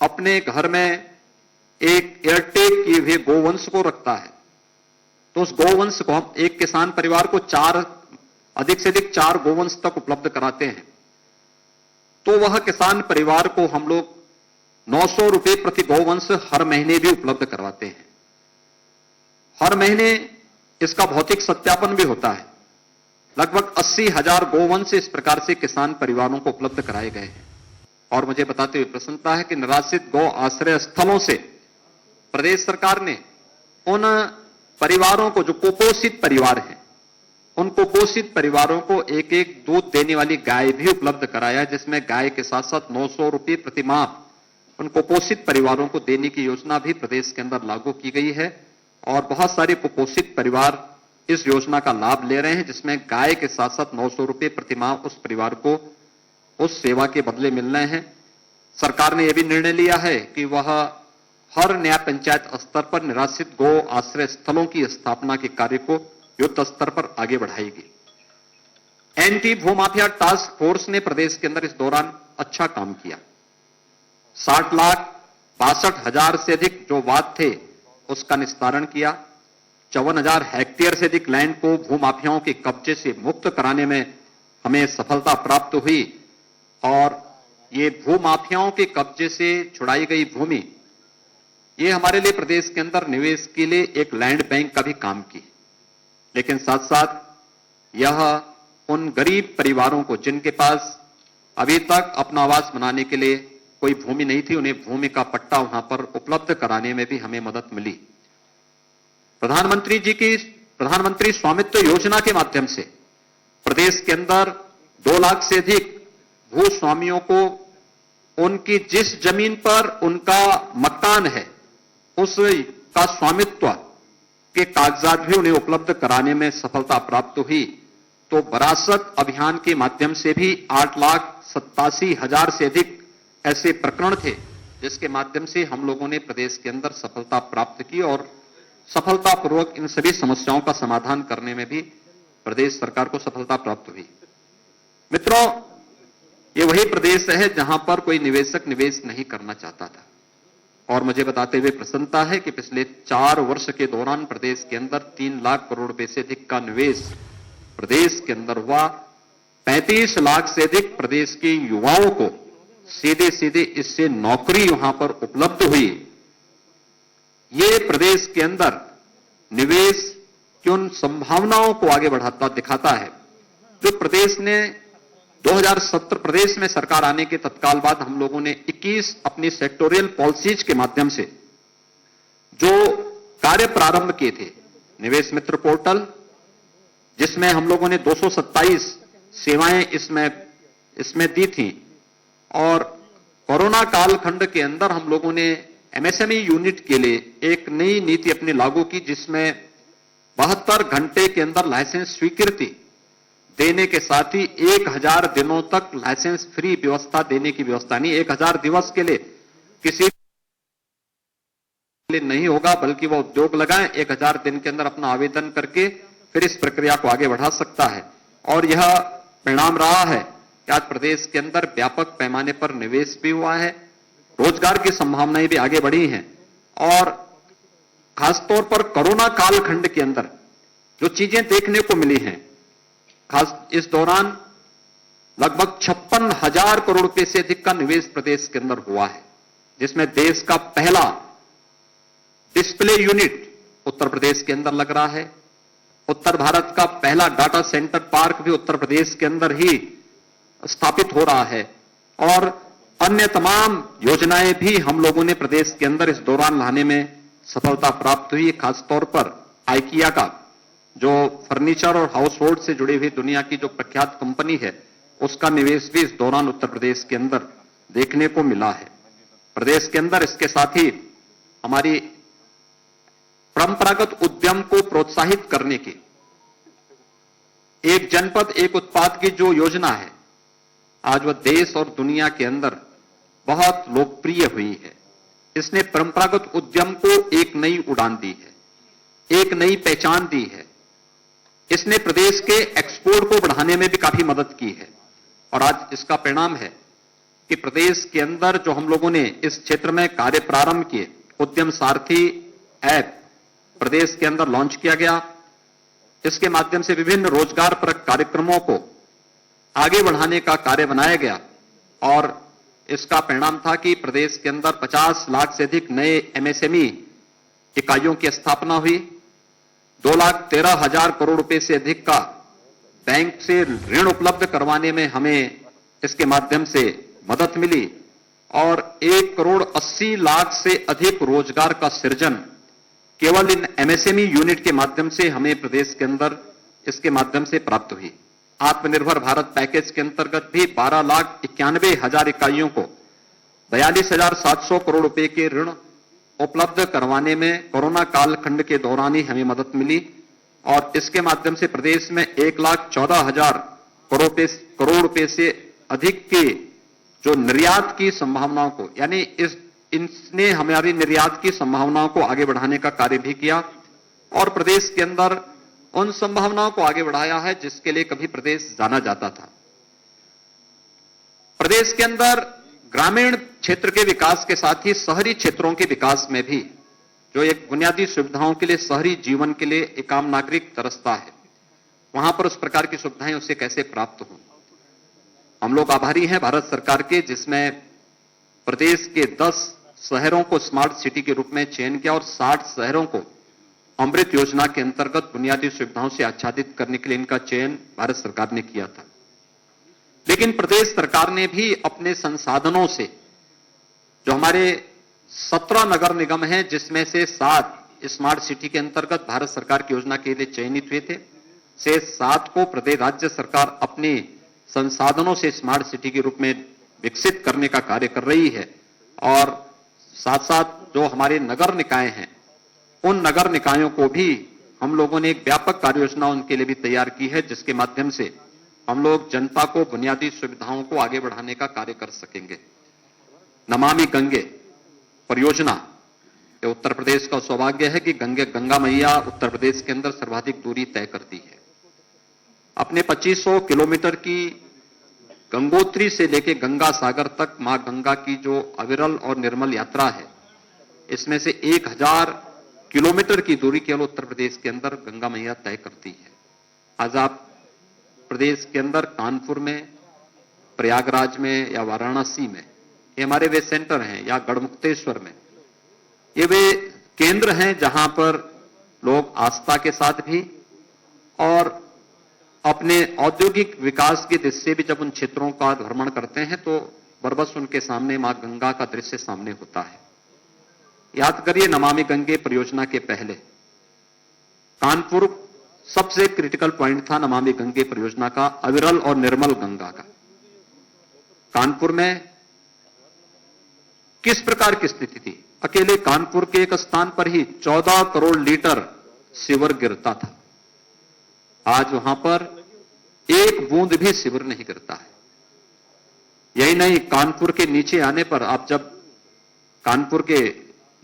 अपने घर में एक एयरटेक किए हुए गोवंश को रखता है तो उस गोवंश को हम एक किसान परिवार को अधिक से अधिक 4 गोवंश तक उपलब्ध कराते हैं, तो वह किसान परिवार को हम लोग 900 रुपए प्रति गौवंश हर महीने भी उपलब्ध करवाते हैं। हर महीने इसका भौतिक सत्यापन भी होता है। लगभग 80,000 गौवंश इस प्रकार से किसान परिवारों को उपलब्ध कराए गए हैं। और मुझे बताते हुए प्रसन्नता है कि निराश्रित गौ आश्रय स्थलों से प्रदेश सरकार ने उन परिवारों को, जो कुपोषित परिवार हैं, उन कुपोषित परिवारों को एक एक दूध देने वाली गाय भी उपलब्ध कराया, जिसमें गाय के साथ साथ 900 रुपए प्रति माह उन कुपोषित परिवारों को देने की योजना भी प्रदेश के अंदर लागू की गई है। और बहुत सारे कुपोषित परिवार इस योजना का लाभ ले रहे हैं, जिसमें गाय के साथ साथ 900 रुपए प्रति माह उस परिवार को उस सेवा के बदले मिल रहे हैं। सरकार ने यह भी निर्णय लिया है कि वह हर न्याय पंचायत स्तर पर निराश्रित गौ आश्रय स्थलों की स्थापना के कार्य को युद्ध स्तर पर आगे बढ़ाएगी। एंटी भूमाफिया टास्क फोर्स ने प्रदेश के अंदर इस दौरान अच्छा काम किया। 60,62,000 से अधिक जो वाद थे उसका निस्तारण किया। 54,000 हेक्टेयर से अधिक लैंड को भूमाफियाओं के कब्जे से मुक्त कराने में हमें सफलता प्राप्त हुई। और ये भूमाफियाओं के कब्जे से छुड़ाई गई भूमि, ये हमारे लिए प्रदेश के अंदर निवेश के लिए एक लैंड बैंक का भी काम की। लेकिन साथ साथ यह उन गरीब परिवारों को, जिनके पास अभी तक अपना आवास बनाने के लिए कोई भूमि नहीं थी, उन्हें भूमि का पट्टा वहां पर उपलब्ध कराने में भी हमें मदद मिली। प्रधानमंत्री स्वामित्व योजना के माध्यम से प्रदेश के अंदर 2 लाख से अधिक भूस्वामियों को उनकी जिस जमीन पर उनका मकान है उसका स्वामित्व के कागजात भी उन्हें उपलब्ध कराने में सफलता प्राप्त हुई। तो वरासत अभियान के माध्यम से भी 8,87,000 से अधिक ऐसे प्रकरण थे, जिसके माध्यम से हम लोगों ने प्रदेश के अंदर सफलता प्राप्त की और सफलतापूर्वक इन सभी समस्याओं का समाधान करने में भी प्रदेश सरकार को सफलता प्राप्त हुई। मित्रों, ये वही प्रदेश है जहां पर कोई निवेशक निवेश नहीं करना चाहता था। और मुझे बताते हुए प्रसन्नता है कि पिछले 4 वर्ष के दौरान प्रदेश के अंदर 3 लाख करोड़ रुपए से अधिक का निवेश प्रदेश के अंदर हुआ। 35 लाख से अधिक प्रदेश के युवाओं को सीधे सीधे इससे नौकरी वहां पर उपलब्ध हुई। ये प्रदेश के अंदर निवेश की उन संभावनाओं को आगे बढ़ाता दिखाता है जो प्रदेश ने 2017 प्रदेश में सरकार आने के तत्काल बाद हम लोगों ने 21 अपनी सेक्टोरियल पॉलिसीज के माध्यम से जो कार्य प्रारंभ किए थे। निवेश मित्र पोर्टल, जिसमें हम लोगों ने 227 सेवाएं इसमें दी थी। और कोरोना कालखंड के अंदर हम लोगों ने एमएसएमई यूनिट के लिए एक नई नीति अपनी लागू की, जिसमें 72 घंटे के अंदर लाइसेंस स्वीकृति देने के साथ ही 1000 दिनों तक लाइसेंस फ्री व्यवस्था देने की व्यवस्था। नहीं, 1000 दिवस के लिए किसी नहीं होगा, बल्कि वो उद्योग लगाएं, 1000 दिन के अंदर अपना आवेदन करके फिर इस प्रक्रिया को आगे बढ़ा सकता है। और यह परिणाम रहा है कि आज प्रदेश के अंदर व्यापक पैमाने पर निवेश भी हुआ है, रोजगार की संभावनाएं भी आगे बढ़ी हैं। और खासतौर पर कोरोना कालखंड के अंदर जो चीजें देखने को मिली हैं, खास इस दौरान लगभग 56,000 करोड़ रुपए से अधिक का निवेश प्रदेश के अंदर हुआ है, जिसमें देश का पहला डिस्प्ले यूनिट उत्तर प्रदेश के अंदर लग रहा है। उत्तर भारत का पहला डाटा सेंटर पार्क भी उत्तर प्रदेश के अंदर ही स्थापित हो रहा है। और अन्य तमाम योजनाएं भी हम लोगों ने प्रदेश के अंदर इस दौरान लाने में सफलता प्राप्त हुई। खासतौर पर आइकिया का, जो फर्नीचर और हाउस होल्ड से जुड़ी हुई दुनिया की जो प्रख्यात कंपनी है, उसका निवेश भी इस दौरान उत्तर प्रदेश के अंदर देखने को मिला है। प्रदेश के अंदर इसके साथ ही हमारी परंपरागत उद्यम को प्रोत्साहित करने की एक जनपद एक उत्पाद की जो योजना है, आज वह देश और दुनिया के अंदर बहुत लोकप्रिय हुई है। इसने परंपरागत उद्यम को एक नई उड़ान दी है, एक नई पहचान दी है। इसने प्रदेश के एक्सपोर्ट को बढ़ाने में भी काफी मदद की है। और आज इसका परिणाम है कि प्रदेश के अंदर जो हम लोगों ने इस क्षेत्र में कार्य प्रारंभ किए, उद्यम सारथी ऐप प्रदेश के अंदर लॉन्च किया गया। इसके माध्यम से विभिन्न रोजगार परक कार्यक्रमों को आगे बढ़ाने का कार्य बनाया गया। और इसका परिणाम था कि प्रदेश के अंदर 50 लाख से अधिक नए एमएसएमई इकाइयों की स्थापना हुई। 2,13,000 करोड़ रुपए से अधिक का बैंक से ऋण उपलब्ध करवाने में हमें इसके माध्यम से मदद मिली और 1,80,00,000 से अधिक रोजगार का सृजन केवल इन एमएसएमई यूनिट के माध्यम से हमें प्रदेश के अंदर इसके माध्यम से प्राप्त हुई। आत्मनिर्भर भारत पैकेज के अंतर्गत भी 12,91,000 इकाइयों को 42,700 करोड़ रुपए के ऋण उपलब्ध करवाने में कोरोना कालखंड के दौरान ही हमें मदद मिली और इसके माध्यम से प्रदेश में 1,14,000 करोड़ रुपए से अधिक के जो निर्यात की संभावनाओं को, यानी इसने हमारी निर्यात की संभावनाओं को आगे बढ़ाने का कार्य भी किया और प्रदेश के अंदर उन संभावनाओं को आगे बढ़ाया है जिसके लिए कभी प्रदेश जाना जाता था। प्रदेश के अंदर ग्रामीण क्षेत्र के विकास के साथ ही शहरी क्षेत्रों के विकास में भी जो एक बुनियादी सुविधाओं के लिए, शहरी जीवन के लिए एक आम नागरिक तरसता है, वहां पर उस प्रकार की सुविधाएं उसे कैसे प्राप्त हों। हम लोग आभारी हैं भारत सरकार के, जिसमें प्रदेश के 10 शहरों को स्मार्ट सिटी के रूप में चयन किया और 60 शहरों को अमृत योजना के अंतर्गत बुनियादी सुविधाओं से आच्छादित करने के लिए इनका चयन भारत सरकार ने किया था। लेकिन प्रदेश सरकार ने भी अपने संसाधनों से, जो हमारे 17 नगर निगम हैं जिसमें से 7 स्मार्ट सिटी के अंतर्गत भारत सरकार की योजना के लिए चयनित हुए थे, से 7 को प्रदेश राज्य सरकार अपने संसाधनों से स्मार्ट सिटी के रूप में विकसित करने का कार्य कर रही है और साथ साथ जो हमारे नगर निकाय हैं उन नगर निकायों को भी हम लोगों ने एक व्यापक कार्य योजना उनके लिए भी तैयार की है, जिसके माध्यम से हम लोग जनता को बुनियादी सुविधाओं को आगे बढ़ाने का कार्य कर सकेंगे। नमामि गंगे परियोजना, ये उत्तर प्रदेश का सौभाग्य है कि गंगा मैया उत्तर प्रदेश के अंदर सर्वाधिक दूरी तय करती है। अपने 2500 किलोमीटर की गंगोत्री से लेकर गंगा सागर तक मां गंगा की जो अविरल और निर्मल यात्रा है, इसमें से 1000 किलोमीटर की दूरी केवल उत्तर प्रदेश के अंदर गंगा मैया तय करती है। आज आप प्रदेश के अंदर कानपुर में, प्रयागराज में या वाराणसी में, ये हमारे वे सेंटर हैं, या गढ़मुक्तेश्वर में, ये वे केंद्र हैं जहां पर लोग आस्था के साथ भी और अपने औद्योगिक विकास की दृष्टि से भी जब उन क्षेत्रों का भ्रमण करते हैं तो बरबस उनके सामने मां गंगा का दृश्य सामने होता है। याद करिए, नमामि गंगे परियोजना के पहले कानपुर सबसे क्रिटिकल पॉइंट था नमामि गंगे परियोजना का, अविरल और निर्मल गंगा का। कानपुर में किस प्रकार की स्थिति थी? अकेले कानपुर के एक स्थान पर ही 14 करोड़ लीटर सीवर गिरता था। आज वहां पर एक बूंद भी सीवर नहीं गिरता है। यही नहीं, कानपुर के नीचे आने पर, आप जब कानपुर के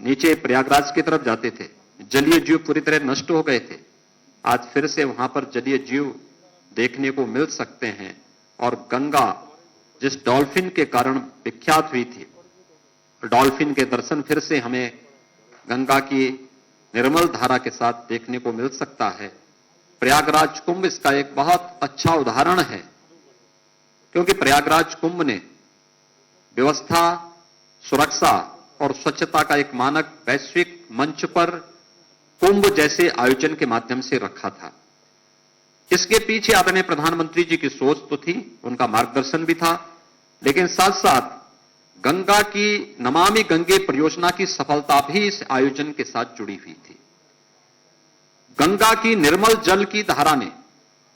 नीचे प्रयागराज की तरफ जाते थे, जलीय जीव पूरी तरह नष्ट हो गए थे। आज फिर से वहां पर जलीय जीव देखने को मिल सकते हैं और गंगा जिस डॉल्फिन के कारण विख्यात हुई थी, डॉल्फिन के दर्शन फिर से हमें गंगा की निर्मल धारा के साथ देखने को मिल सकता है। प्रयागराज कुंभ इसका एक बहुत अच्छा उदाहरण है, क्योंकि प्रयागराज कुंभ ने व्यवस्था, सुरक्षा और स्वच्छता का एक मानक वैश्विक मंच पर कुंभ जैसे आयोजन के माध्यम से रखा था। इसके पीछे आदरणीय प्रधानमंत्री जी की सोच तो थी, उनका मार्गदर्शन भी था, लेकिन साथ साथ गंगा की नमामि गंगे परियोजना की सफलता भी इस आयोजन के साथ जुड़ी हुई थी। गंगा की निर्मल जल की धारा ने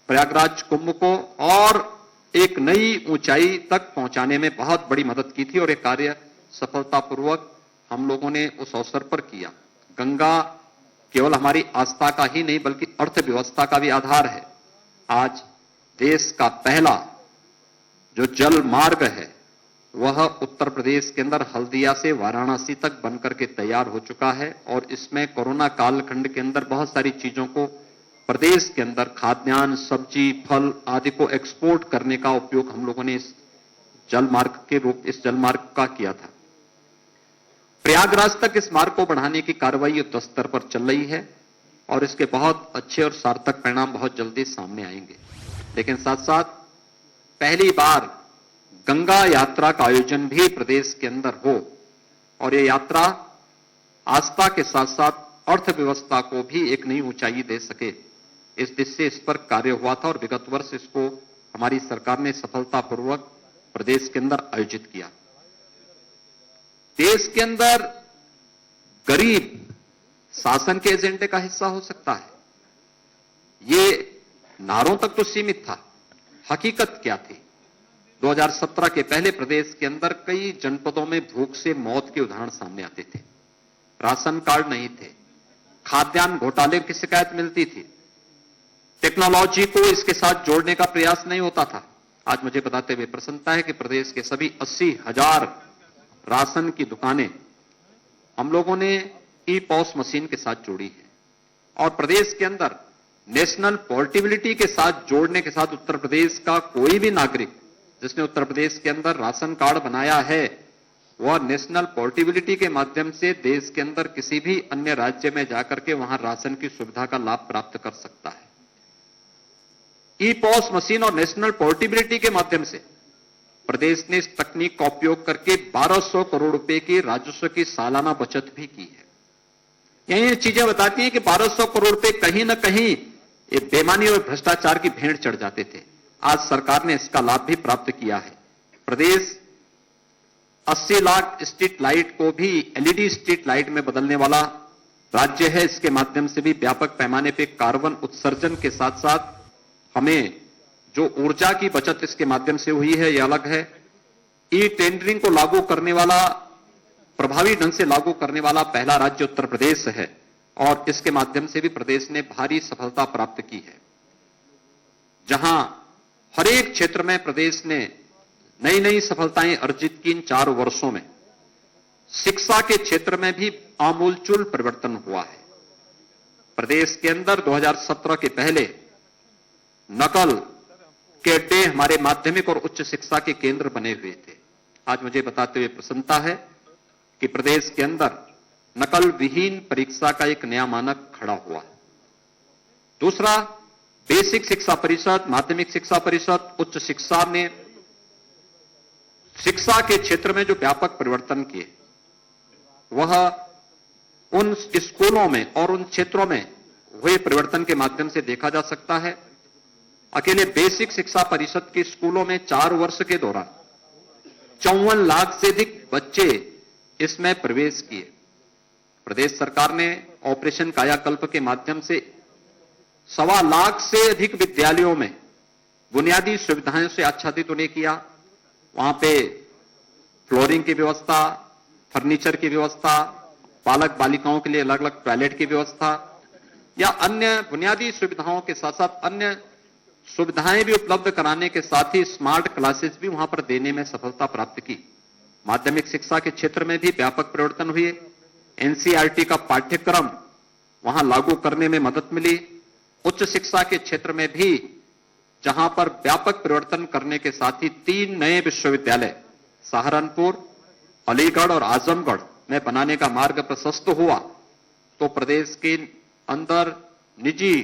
प्रयागराज कुंभ को और एक नई ऊंचाई तक पहुंचाने में बहुत बड़ी मदद की थी और एक कार्य सफलतापूर्वक हम लोगों ने उस अवसर पर किया। गंगा केवल हमारी आस्था का ही नहीं बल्कि अर्थव्यवस्था का भी आधार है। आज देश का पहला जो जल मार्ग है वह उत्तर प्रदेश के अंदर हल्दिया से वाराणसी तक बनकर के तैयार हो चुका है और इसमें कोरोना कालखंड के अंदर बहुत सारी चीजों को प्रदेश के अंदर खाद्यान्न, सब्जी, फल आदि को एक्सपोर्ट करने का उपयोग हम लोगों ने इस जल मार्ग का किया था। प्रयागराज तक इस मार्ग को बढ़ाने की कार्रवाई युद्ध स्तर पर चल रही है और इसके बहुत अच्छे और सार्थक परिणाम बहुत जल्दी सामने आएंगे। लेकिन साथ साथ पहली बार गंगा यात्रा का आयोजन भी प्रदेश के अंदर हो और ये यात्रा आस्था के साथ साथ अर्थव्यवस्था को भी एक नई ऊंचाई दे सके, इस दिशा से इस पर कार्य हुआ था और विगत वर्ष इसको हमारी सरकार ने सफलतापूर्वक प्रदेश के अंदर आयोजित किया। देश के अंदर गरीब शासन के एजेंडे का हिस्सा हो सकता है, ये नारों तक तो सीमित था। हकीकत क्या थी? 2017 के पहले प्रदेश के अंदर कई जनपदों में भूख से मौत के उदाहरण सामने आते थे। राशन कार्ड नहीं थे, खाद्यान्न घोटाले की शिकायत मिलती थी, टेक्नोलॉजी को इसके साथ जोड़ने का प्रयास नहीं होता था। आज मुझे बताते हुए प्रसन्नता है कि प्रदेश के सभी 80,000 राशन की दुकानें हम लोगों ने ई-पॉस मशीन के साथ जोड़ी है और प्रदेश के अंदर नेशनल पोर्टेबिलिटी के साथ जोड़ने के साथ उत्तर प्रदेश का कोई भी नागरिक जिसने उत्तर प्रदेश के अंदर राशन कार्ड बनाया है वह नेशनल पोर्टेबिलिटी के माध्यम से देश के अंदर किसी भी अन्य राज्य में जाकर के वहां राशन की सुविधा का लाभ प्राप्त कर सकता है। ई-पॉस मशीन और नेशनल पोर्टेबिलिटी के माध्यम से प्रदेश ने इस तकनीक का उपयोग करके 1200 करोड़ रुपए की राजस्व की सालाना बचत भी की है। ये चीजें बताती हैं कि 1200 करोड़ रुपए कहीं ना कहीं ये बेईमानी और भ्रष्टाचार की भेंट चढ़ जाते थे। आज सरकार ने इसका लाभ भी प्राप्त किया है। प्रदेश 80 लाख स्ट्रीट लाइट को भी एलईडी स्ट्रीट लाइट में बदलने वाला राज्य है। इसके माध्यम से भी व्यापक पैमाने पर कार्बन उत्सर्जन के साथ साथ हमें जो ऊर्जा की बचत इसके माध्यम से हुई है यह अलग है। ई टेंडरिंग को लागू करने वाला, प्रभावी ढंग से लागू करने वाला पहला राज्य उत्तर प्रदेश है और इसके माध्यम से भी प्रदेश ने भारी सफलता प्राप्त की है। जहां हर एक क्षेत्र में प्रदेश ने नई नई सफलताएं अर्जित की इन 4 वर्षों में शिक्षा के क्षेत्र में भी आमूलचूल परिवर्तन हुआ है। प्रदेश के अंदर 2017 के पहले नकल के अड्डे हमारे माध्यमिक और उच्च शिक्षा के केंद्र बने हुए थे। आज मुझे बताते हुए प्रसन्नता है कि प्रदेश के अंदर नकल विहीन परीक्षा का एक नया मानक खड़ा हुआ है। दूसरा, बेसिक शिक्षा परिषद, माध्यमिक शिक्षा परिषद, उच्च शिक्षा ने शिक्षा के क्षेत्र में जो व्यापक परिवर्तन किए वह उन स्कूलों में और उन क्षेत्रों में हुए परिवर्तन के माध्यम से देखा जा सकता है। अकेले बेसिक शिक्षा परिषद के स्कूलों में 4 वर्ष के दौरान 54 लाख से अधिक बच्चे इसमें प्रवेश किए। प्रदेश सरकार ने ऑपरेशन कायाकल्प के माध्यम से 1.25 लाख से अधिक विद्यालयों में बुनियादी सुविधाओं से आच्छादित उन्हें किया। वहां पे फ्लोरिंग की व्यवस्था, फर्नीचर की व्यवस्था, बालक बालिकाओं के लिए अलग अलग टॉयलेट की व्यवस्था या अन्य बुनियादी सुविधाओं के साथ साथ अन्य सुविधाएं भी उपलब्ध कराने के साथ ही स्मार्ट क्लासेस भी वहां पर देने में सफलता प्राप्त की। माध्यमिक शिक्षा के क्षेत्र में भी व्यापक परिवर्तन हुए। एनसीईआरटी का पाठ्यक्रम वहां लागू करने में मदद मिली। उच्च शिक्षा के क्षेत्र में भी जहां पर व्यापक परिवर्तन करने के साथ ही 3 नए विश्वविद्यालय सहारनपुर, अलीगढ़ और आजमगढ़ में बनाने का मार्ग प्रशस्त हुआ, तो प्रदेश के अंदर निजी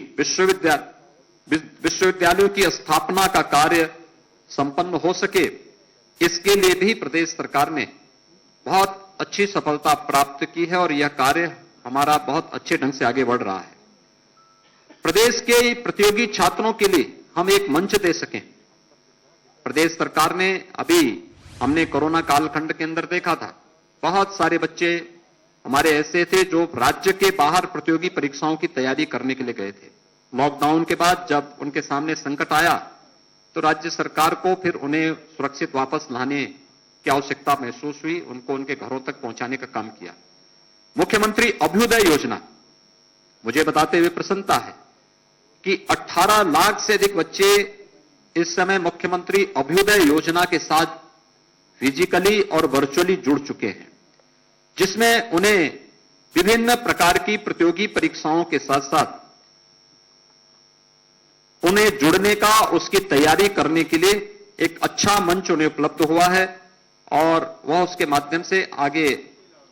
विश्वविद्यालयों की स्थापना का कार्य संपन्न हो सके, इसके लिए भी प्रदेश सरकार ने बहुत अच्छी सफलता प्राप्त की है और यह कार्य हमारा बहुत अच्छे ढंग से आगे बढ़ रहा है। प्रदेश के प्रतियोगी छात्रों के लिए हम एक मंच दे सकें। प्रदेश सरकार ने हमने कोरोना कालखंड के अंदर देखा था, बहुत सारे बच्चे हमारे ऐसे थे जो राज्य के बाहर प्रतियोगी परीक्षाओं की तैयारी करने के लिए गए थे। लॉकडाउन के बाद जब उनके सामने संकट आया तो राज्य सरकार को फिर उन्हें सुरक्षित वापस लाने की आवश्यकता महसूस हुई, उनको उनके घरों तक पहुंचाने का काम किया। मुख्यमंत्री अभ्युदय योजना, मुझे बताते हुए प्रसन्नता है कि 18 लाख से अधिक बच्चे इस समय मुख्यमंत्री अभ्युदय योजना के साथ फिजिकली और वर्चुअली जुड़ चुके हैं, जिसमें उन्हें विभिन्न प्रकार की प्रतियोगी परीक्षाओं के साथ साथ उन्हें जुड़ने का, उसकी तैयारी करने के लिए एक अच्छा मंच उन्हें उपलब्ध हुआ है और वह उसके माध्यम से आगे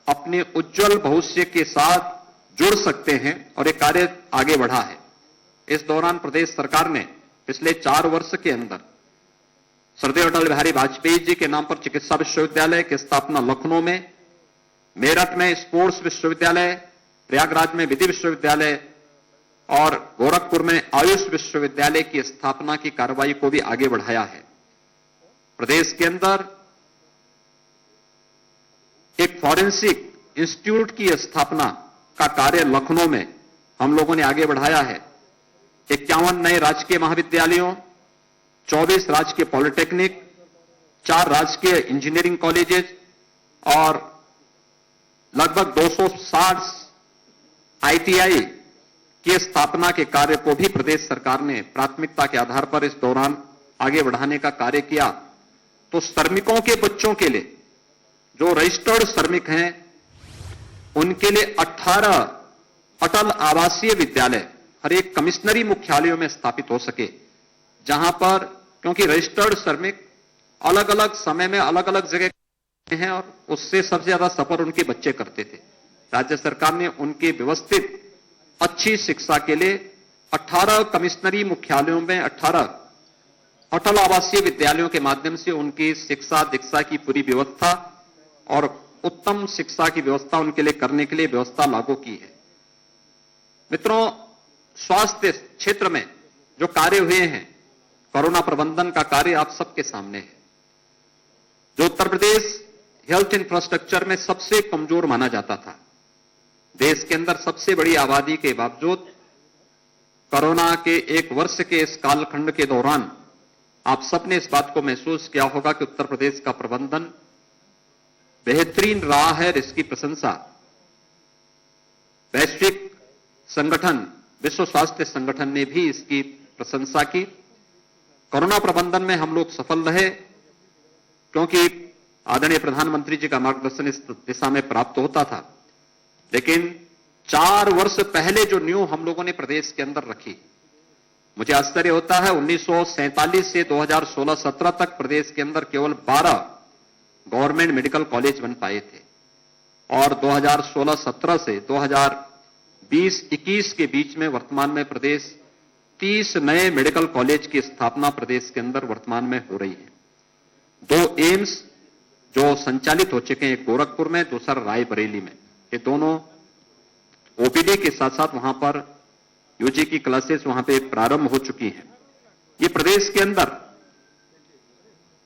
अपने उज्जवल भविष्य के साथ जुड़ सकते हैं और एक कार्य आगे बढ़ा है। इस दौरान प्रदेश सरकार ने पिछले 4 वर्ष के अंदर श्रद्धेय अटल बिहारी वाजपेयी जी के नाम पर चिकित्सा विश्वविद्यालय की स्थापना लखनऊ में, मेरठ में स्पोर्ट्स विश्वविद्यालय, प्रयागराज में विधि विश्वविद्यालय और गोरखपुर में आयुष विश्वविद्यालय की स्थापना की कार्रवाई को भी आगे बढ़ाया है। प्रदेश के अंदर एक फॉरेंसिक इंस्टीट्यूट की स्थापना का कार्य लखनऊ में हम लोगों ने आगे बढ़ाया है। 51 नए राजकीय महाविद्यालयों, 24 राजकीय पॉलिटेक्निक, 4 राजकीय इंजीनियरिंग कॉलेजेस और लगभग 260 आईटीआई की स्थापना के कार्य को भी प्रदेश सरकार ने प्राथमिकता के आधार पर इस दौरान आगे बढ़ाने का कार्य किया। तो श्रमिकों के बच्चों के लिए, जो रजिस्टर्ड श्रमिक हैं, उनके लिए 18 अटल आवासीय विद्यालय हर एक कमिश्नरी मुख्यालयों में स्थापित हो सके, जहां पर, क्योंकि रजिस्टर्ड श्रमिक अलग अलग समय में अलग अलग जगह हैं और उससे सबसे ज्यादा सफर उनके बच्चे करते थे। राज्य सरकार ने उनके व्यवस्थित अच्छी शिक्षा के लिए 18 कमिश्नरी मुख्यालयों में 18 अटल आवासीय विद्यालयों के माध्यम से उनकी शिक्षा दीक्षा की पूरी व्यवस्था और उत्तम शिक्षा की व्यवस्था उनके लिए करने के लिए व्यवस्था लागू की है। मित्रों, स्वास्थ्य क्षेत्र में जो कार्य हुए हैं, कोरोना प्रबंधन का कार्य आप सबके सामने है। जो उत्तर प्रदेश हेल्थ इंफ्रास्ट्रक्चर में सबसे कमजोर माना जाता था, देश के अंदर सबसे बड़ी आबादी के बावजूद कोरोना के 1 वर्ष के इस कालखंड के दौरान आप सबने इस बात को महसूस किया होगा कि उत्तर प्रदेश का प्रबंधन बेहतरीन रहा है। इसकी प्रशंसा वैश्विक संगठन, विश्व स्वास्थ्य संगठन ने भी इसकी प्रशंसा की। कोरोना प्रबंधन में हम लोग सफल रहे क्योंकि आदरणीय प्रधानमंत्री जी का मार्गदर्शन इस दिशा में प्राप्त होता था। लेकिन 4 वर्ष पहले जो नींव हम लोगों ने प्रदेश के अंदर रखी, मुझे आश्चर्य होता है, 1947 से 2016-17 तक प्रदेश के अंदर केवल 12 गवर्नमेंट मेडिकल कॉलेज बन पाए थे और 2016-17 से 2020-21 के बीच में वर्तमान में प्रदेश 30 नए मेडिकल कॉलेज की स्थापना प्रदेश के अंदर वर्तमान में हो रही है। 2 एम्स जो संचालित हो चुके हैं, एक गोरखपुर में, दूसरा रायबरेली में। ये दोनों ओपीडी के साथ साथ वहां पर यूजी की क्लासेस वहां पे प्रारंभ हो चुकी हैं। ये प्रदेश के अंदर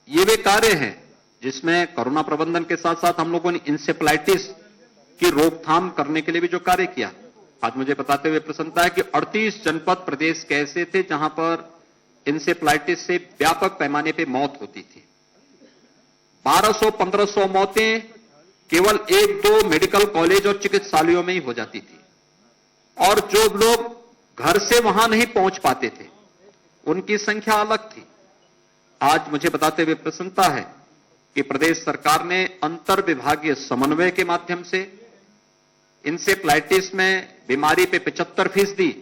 ये वे कार्य हैं जिसमें कोरोना प्रबंधन के साथ साथ हम लोगों ने इंसेफ्लाइटिस की रोकथाम करने के लिए भी जो कार्य किया। आज मुझे बताते हुए प्रसन्नता है कि 38 जनपद प्रदेश के ऐसे थे जहां पर इंसेफ्लाइटिस से व्यापक पैमाने पे मौत होती थी। 1200-1500 मौतें केवल 1-2 मेडिकल कॉलेज और चिकित्सालयों में ही हो जाती थी और जो लोग घर से वहां नहीं पहुंच पाते थे उनकी संख्या अलग थी। आज मुझे बताते हुए प्रसन्नता है कि प्रदेश सरकार ने अंतर विभागीय समन्वय के माध्यम से इंसेफ्लाइटिस में बीमारी पे 75%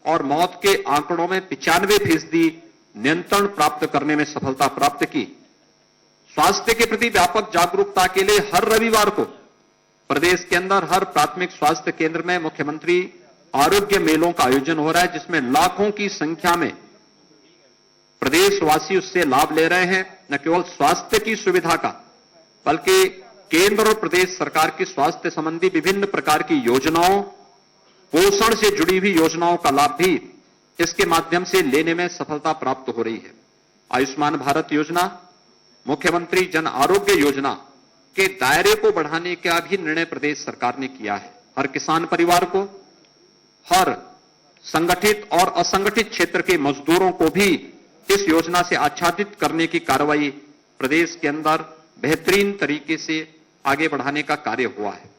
और मौत के आंकड़ों में 95% नियंत्रण प्राप्त करने में सफलता प्राप्त की। स्वास्थ्य के प्रति व्यापक जागरूकता के लिए हर रविवार को प्रदेश के अंदर हर प्राथमिक स्वास्थ्य केंद्र में मुख्यमंत्री आरोग्य मेलों का आयोजन हो रहा है, जिसमें लाखों की संख्या में प्रदेशवासी उससे लाभ ले रहे हैं। न केवल स्वास्थ्य की सुविधा का, बल्कि केंद्र और प्रदेश सरकार की स्वास्थ्य संबंधी विभिन्न प्रकार की योजनाओं, पोषण से जुड़ी हुई योजनाओं का लाभ भी इसके माध्यम से लेने में सफलता प्राप्त हो रही है। आयुष्मान भारत योजना, मुख्यमंत्री जन आरोग्य योजना के दायरे को बढ़ाने का भी निर्णय प्रदेश सरकार ने किया है। हर किसान परिवार को, हर संगठित और असंगठित क्षेत्र के मजदूरों को भी इस योजना से आच्छादित करने की कार्रवाई प्रदेश के अंदर बेहतरीन तरीके से आगे बढ़ाने का कार्य हुआ है।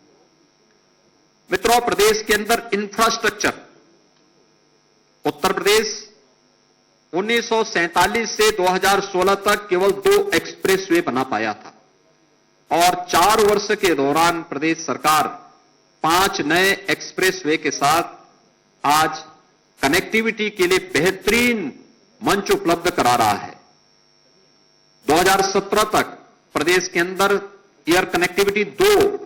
मित्रों, प्रदेश के अंदर इंफ्रास्ट्रक्चर, उत्तर प्रदेश 1947 से 2016 तक केवल 2 एक्सप्रेसवे बना पाया था और 4 वर्ष के दौरान प्रदेश सरकार 5 नए एक्सप्रेसवे के साथ आज कनेक्टिविटी के लिए बेहतरीन मंच उपलब्ध करा रहा है। 2017 तक प्रदेश के अंदर एयर कनेक्टिविटी 2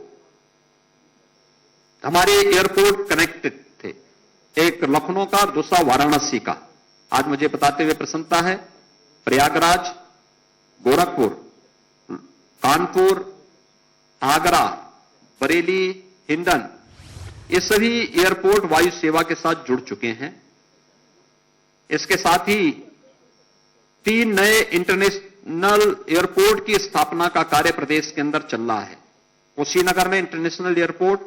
हमारे एयरपोर्ट कनेक्टेड थे, एक लखनऊ का, दूसरा वाराणसी का। आज मुझे बताते हुए प्रसन्नता है, प्रयागराज गोरखपुर, कानपुर, आगरा, बरेली, हिंडन, ये सभी एयरपोर्ट वायु सेवा के साथ जुड़ चुके हैं। इसके साथ ही 3 नए इंटरनेशनल एयरपोर्ट की स्थापना का कार्य प्रदेश के अंदर चल रहा है। कुशीनगर में इंटरनेशनल एयरपोर्ट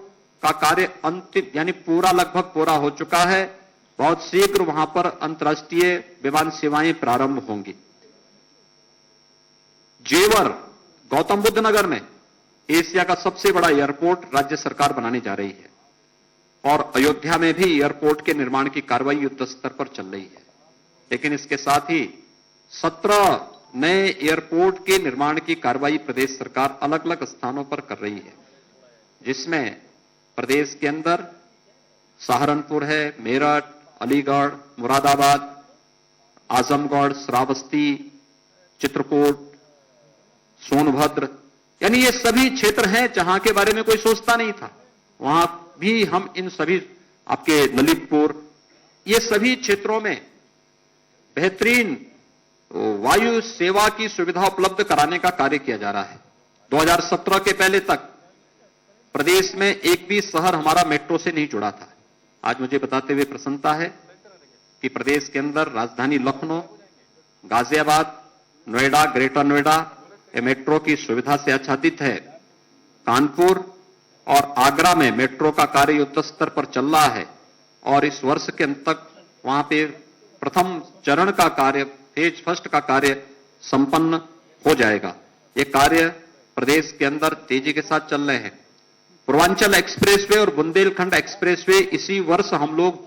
का कार्य अंतिम यानी पूरा लगभग पूरा हो चुका है। बहुत शीघ्र वहां पर अंतर्राष्ट्रीय विमान सेवाएं प्रारंभ होंगी। जेवर, गौतम बुद्ध नगर में एशिया का सबसे बड़ा एयरपोर्ट राज्य सरकार बनाने जा रही है और अयोध्या में भी एयरपोर्ट के निर्माण की कार्रवाई युद्ध स्तर पर चल रही है। लेकिन इसके साथ ही 17 नए एयरपोर्ट के निर्माण की कार्रवाई प्रदेश सरकार अलग अलग स्थानों पर कर रही है, जिसमें प्रदेश के अंदर सहारनपुर है, मेरठ, अलीगढ़, मुरादाबाद, आजमगढ़, श्रावस्ती, चित्रकूट, सोनभद्र, यानी ये सभी क्षेत्र हैं जहां के बारे में कोई सोचता नहीं था। वहां भी हम इन सभी आपके ललितपुर, ये सभी क्षेत्रों में बेहतरीन वायु सेवा की सुविधा उपलब्ध कराने का कार्य किया जा रहा है। 2017 के पहले तक प्रदेश में एक भी शहर हमारा मेट्रो से नहीं जुड़ा था। आज मुझे बताते हुए प्रसन्नता है कि प्रदेश के अंदर राजधानी लखनऊ, गाजियाबाद, नोएडा, ग्रेटर नोएडा ये मेट्रो की सुविधा से आच्छादित है। कानपुर और आगरा में मेट्रो का कार्य युद्ध स्तर पर चल रहा है और इस वर्ष के अंत तक वहां पे प्रथम चरण का कार्य, फेज फर्स्ट का कार्य संपन्न हो जाएगा। ये कार्य प्रदेश के अंदर तेजी के साथ चल रहे हैं। पूर्वांचल एक्सप्रेसवे और बुंदेलखंड एक्सप्रेसवे इसी वर्ष हम लोग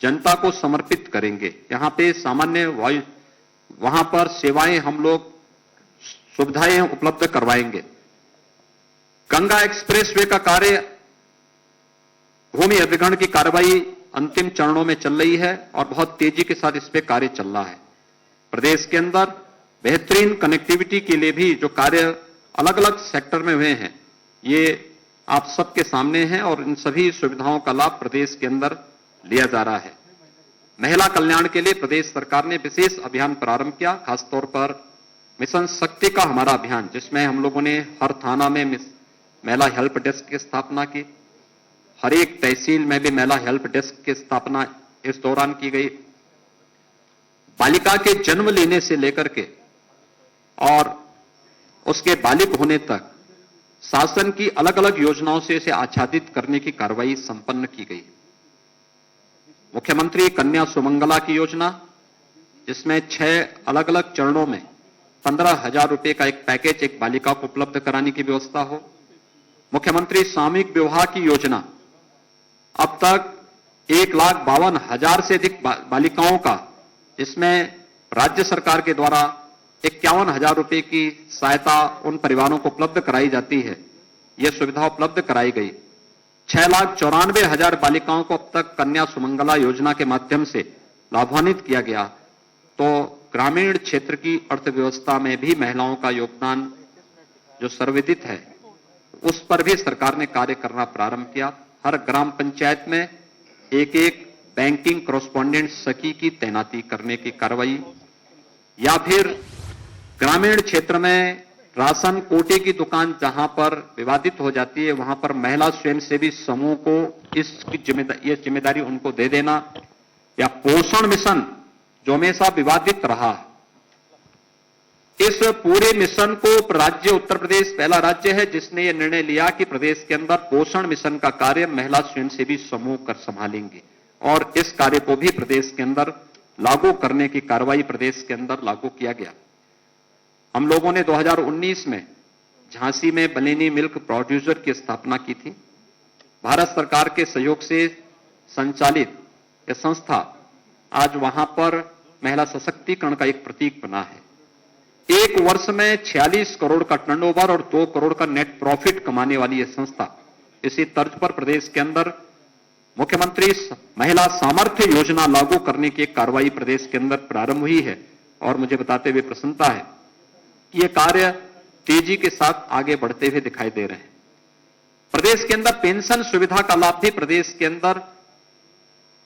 जनता को समर्पित करेंगे। यहां पे सामान्य वायु, वहां पर सेवाएं हम लोग सुविधाएं उपलब्ध करवाएंगे। गंगा एक्सप्रेसवे का कार्य भूमि अधिग्रहण की कार्रवाई अंतिम चरणों में चल रही है और बहुत तेजी के साथ इस पे कार्य चल रहा है। प्रदेश के अंदर बेहतरीन कनेक्टिविटी के लिए भी जो कार्य अलग अलग सेक्टर में हुए हैं, ये आप सबके सामने हैं और इन सभी सुविधाओं का लाभ प्रदेश के अंदर लिया जा रहा है। महिला कल्याण के लिए प्रदेश सरकार ने विशेष अभियान प्रारंभ किया, खासतौर पर मिशन शक्ति का हमारा अभियान, जिसमें हम लोगों ने हर थाना में महिला हेल्प डेस्क की स्थापना की। हर एक तहसील में भी महिला हेल्प डेस्क की स्थापना इस दौरान की गई। बालिका के जन्म लेने से लेकर के और उसके बालिग होने तक शासन की अलग अलग योजनाओं से इसे आच्छादित करने की कार्रवाई संपन्न की गई। मुख्यमंत्री कन्या सुमंगला की योजना, जिसमें 6 अलग अलग चरणों में 15,000 रुपए का एक पैकेज एक बालिका को उपलब्ध कराने की व्यवस्था हो। मुख्यमंत्री सामूहिक विवाह की योजना, अब तक 1,52,000 से अधिक बालिकाओं का, इसमें राज्य सरकार के द्वारा 51,000 रुपए की सहायता उन परिवारों को उपलब्ध कराई जाती है। यह सुविधा उपलब्ध कराई गई। 6,94,000 बालिकाओं को अब तक कन्या सुमंगला योजना के माध्यम से लाभान्वित किया गया। तो ग्रामीण क्षेत्र की अर्थव्यवस्था में भी महिलाओं का योगदान जो सर्वविदित है, उस पर भी सरकार ने कार्य करना प्रारंभ किया। हर ग्राम पंचायत में एक एक बैंकिंग कॉरेस्पॉन्डेंट सखी की तैनाती करने की कार्रवाई, या फिर ग्रामीण क्षेत्र में राशन कोटे की दुकान जहां पर विवादित हो जाती है, वहां पर महिला स्वयंसेवी समूह को इसकी जिम्मेदारी उनको दे देना, या पोषण मिशन जो हमेशा विवादित रहा, इस पूरे मिशन को राज्य उत्तर प्रदेश पहला राज्य है जिसने यह निर्णय लिया कि प्रदेश के अंदर पोषण मिशन का कार्य महिला स्वयंसेवी समूह कर संभालेंगे और इस कार्य को भी प्रदेश के अंदर लागू करने की कार्रवाई प्रदेश के अंदर लागू किया गया। हम लोगों ने 2019 में झांसी में बलेनी मिल्क प्रोड्यूसर की स्थापना की थी। भारत सरकार के सहयोग से संचालित यह संस्था आज वहां पर महिला सशक्तिकरण का एक प्रतीक बना है। एक वर्ष में 46 करोड़ का टर्नओवर और 2 करोड़ का नेट प्रॉफिट कमाने वाली यह संस्था, इसी तर्ज पर प्रदेश के अंदर मुख्यमंत्री महिला सामर्थ्य योजना लागू करने की एक कार्रवाई प्रदेश के अंदर प्रारंभ हुई है और मुझे बताते हुए प्रसन्नता है कि यह कार्य तेजी के साथ आगे बढ़ते हुए दिखाई दे रहे हैं। प्रदेश के अंदर पेंशन सुविधा का लाभ भी प्रदेश के अंदर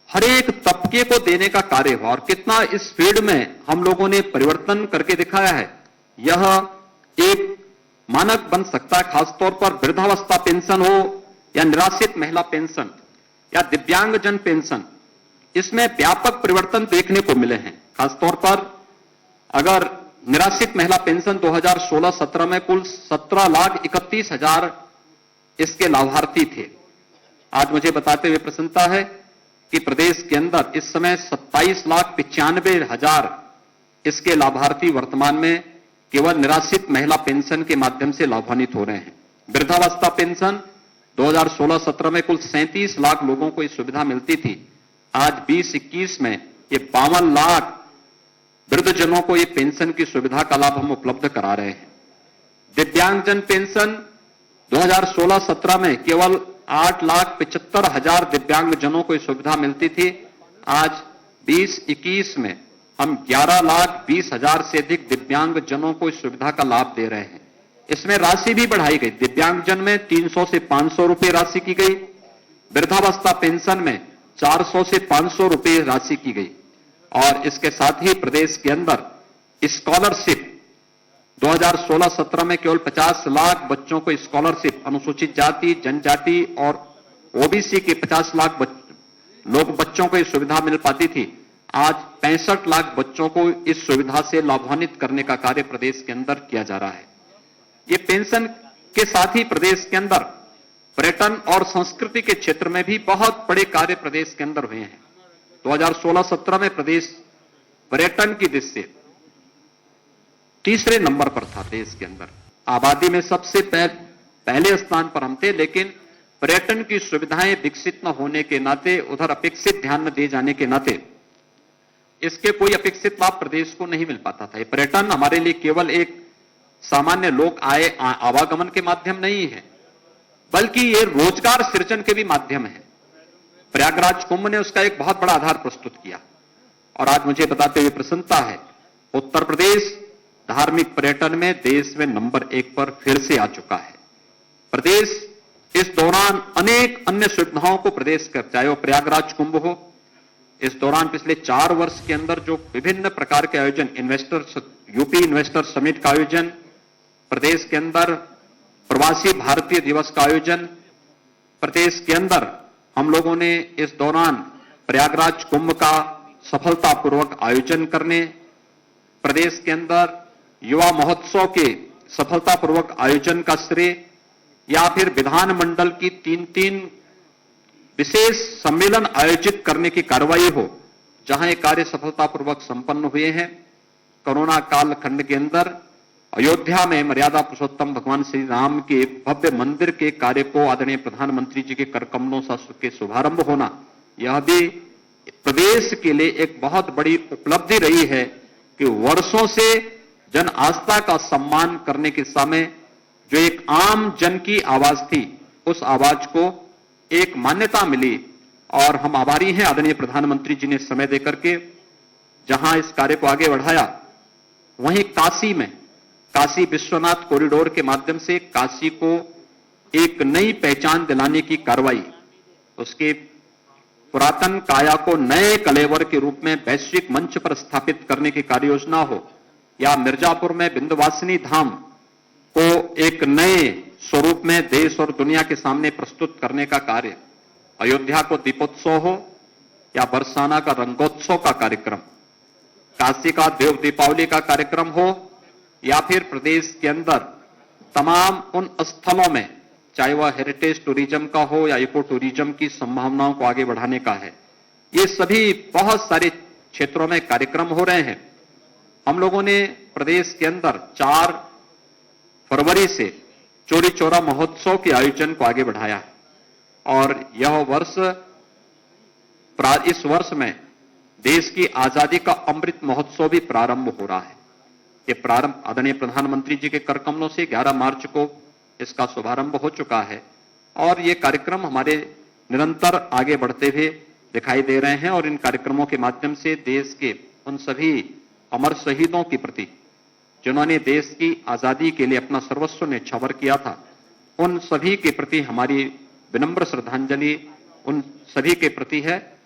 हर एक तबके को देने का कार्य हुआ और कितना इस फील्ड में हम लोगों ने परिवर्तन करके दिखाया है। यह एक मानक बन सकता है, खासतौर पर वृद्धावस्था पेंशन हो या निराश्रित महिला पेंशन या दिव्यांगजन पेंशन, इसमें व्यापक परिवर्तन देखने को मिले हैं। खासतौर पर अगर निराश्रित महिला पेंशन 2016-17 में कुल 17,31,000 इसके लाभार्थी थे। आज मुझे बताते हुए प्रसन्नता है कि प्रदेश के अंदर इस समय 27,95,000 इसके लाभार्थी वर्तमान में केवल निराश्रित महिला पेंशन के माध्यम से लाभान्वित हो रहे हैं। वृद्धावस्था पेंशन 2016-17 में कुल 37 लाख लोगों को इस सुविधा मिलती थी। आज 20-21 में ये 52 लाख वृद्धजनों को ये पेंशन की सुविधा का लाभ हम उपलब्ध करा रहे हैं। दिव्यांगजन पेंशन 2016-17 में केवल 8,75,000 दिव्यांगजनों को ये सुविधा मिलती थी। आज 20-21 में हम 11,20,000 से अधिक दिव्यांगजनों को इस सुविधा का लाभ दे रहे हैं। इसमें राशि भी बढ़ाई गई। दिव्यांगजन में 300 से 500 रुपए राशि की गई, वृद्धावस्था पेंशन में 400 से 500 रुपए राशि की गई। और इसके साथ ही प्रदेश के अंदर स्कॉलरशिप 2016-17 में केवल 50 लाख बच्चों को स्कॉलरशिप, अनुसूचित जाति, जनजाति और ओबीसी के 50 लाख बच्चों को यह सुविधा मिल पाती थी। आज 65 लाख बच्चों को इस सुविधा से लाभान्वित करने का कार्य प्रदेश के अंदर किया जा रहा है। ये पेंशन के साथ ही प्रदेश के अंदर पर्यटन और संस्कृति के क्षेत्र में भी बहुत बड़े कार्य प्रदेश के अंदर हुए हैं। 2016-17 में प्रदेश पर्यटन की दृष्टि से तीसरे नंबर पर था देश के अंदर। आबादी में सबसे पहले स्थान पर हम थे, लेकिन पर्यटन की सुविधाएं विकसित न होने के नाते, उधर अपेक्षित ध्यान न दिए जाने के नाते इसके कोई अपेक्षित लाभ प्रदेश को नहीं मिल पाता था। पर्यटन हमारे लिए केवल एक सामान्य लोक आय आवागमन के माध्यम नहीं है, बल्कि ये रोजगार सृजन के भी माध्यम है। प्रयागराज कुंभ ने उसका एक बहुत बड़ा आधार प्रस्तुत किया। और आज मुझे बताते हुए प्रसन्नता है, उत्तर प्रदेश धार्मिक पर्यटन में देश में नंबर 1 पर फिर से आ चुका है। प्रदेश इस दौरान अनेक अन्य सुविधाओं को प्रदेश कर, चाहे वो प्रयागराज कुंभ हो, इस दौरान पिछले 4 वर्ष के अंदर जो विभिन्न प्रकार के आयोजन, यूपी इन्वेस्टर समिट का आयोजन, प्रदेश के अंदर प्रवासी भारतीय दिवस का आयोजन, प्रदेश के अंदर हम लोगों ने इस दौरान प्रयागराज कुंभ का सफलतापूर्वक आयोजन करने, प्रदेश के अंदर युवा महोत्सव के सफलतापूर्वक आयोजन का श्रेय, या फिर विधानमंडल की 3-3 विशेष सम्मेलन आयोजित करने की कार्रवाई हो, जहां ये कार्य सफलतापूर्वक संपन्न हुए हैं। कोरोना काल खंड के अंदर अयोध्या में मर्यादा पुरुषोत्तम भगवान श्री राम के भव्य मंदिर के कार्य को आदरणीय प्रधानमंत्री जी के कर कमलों के शुभारंभ होना, यह भी प्रदेश के लिए एक बहुत बड़ी उपलब्धि रही है कि वर्षों से जन आस्था का सम्मान करने के समय जो एक आम जन की आवाज थी, उस आवाज को एक मान्यता मिली। और हम आभारी हैं आदरणीय प्रधानमंत्री जी ने समय देकर के जहां इस कार्य को आगे बढ़ाया, वहीं काशी में काशी विश्वनाथ कॉरिडोर के माध्यम से काशी को एक नई पहचान दिलाने की कार्रवाई, उसके पुरातन काया को नए कलेवर के रूप में वैश्विक मंच पर स्थापित करने की कार्य योजना हो, या मिर्जापुर में विंध्यवासिनी धाम को एक नए स्वरूप में देश और दुनिया के सामने प्रस्तुत करने का कार्य, अयोध्या को दीपोत्सव हो या बरसाना का रंगोत्सव का कार्यक्रम, काशी का देव दीपावली का कार्यक्रम हो, या फिर प्रदेश के अंदर तमाम उन स्थलों में, चाहे वह हेरिटेज टूरिज्म का हो या इको टूरिज्म की संभावनाओं को आगे बढ़ाने का है, ये सभी बहुत सारे क्षेत्रों में कार्यक्रम हो रहे हैं। हम लोगों ने प्रदेश के अंदर 4 फरवरी से चौरी चौरा महोत्सव के आयोजन को आगे बढ़ाया है। और इस वर्ष में देश की आजादी का अमृत महोत्सव भी प्रारंभ हो रहा है। ये प्रारंभ आदरणीय प्रधानमंत्री जी के कर कमलों से 11 मार्च को इसका शुभारंभ हो चुका है। और ये कार्यक्रम हमारे निरंतर आगे बढ़ते हुए दिखाई दे रहे हैं। और इन कार्यक्रमों के माध्यम से देश के उन सभी अमर शहीदों के प्रति, जिन्होंने देश की आजादी के लिए अपना सर्वस्व न्यौछावर किया था, उन सभी के प्रति हमारी विनम्र श्रद्धांजलि उन सभी के प्रति है।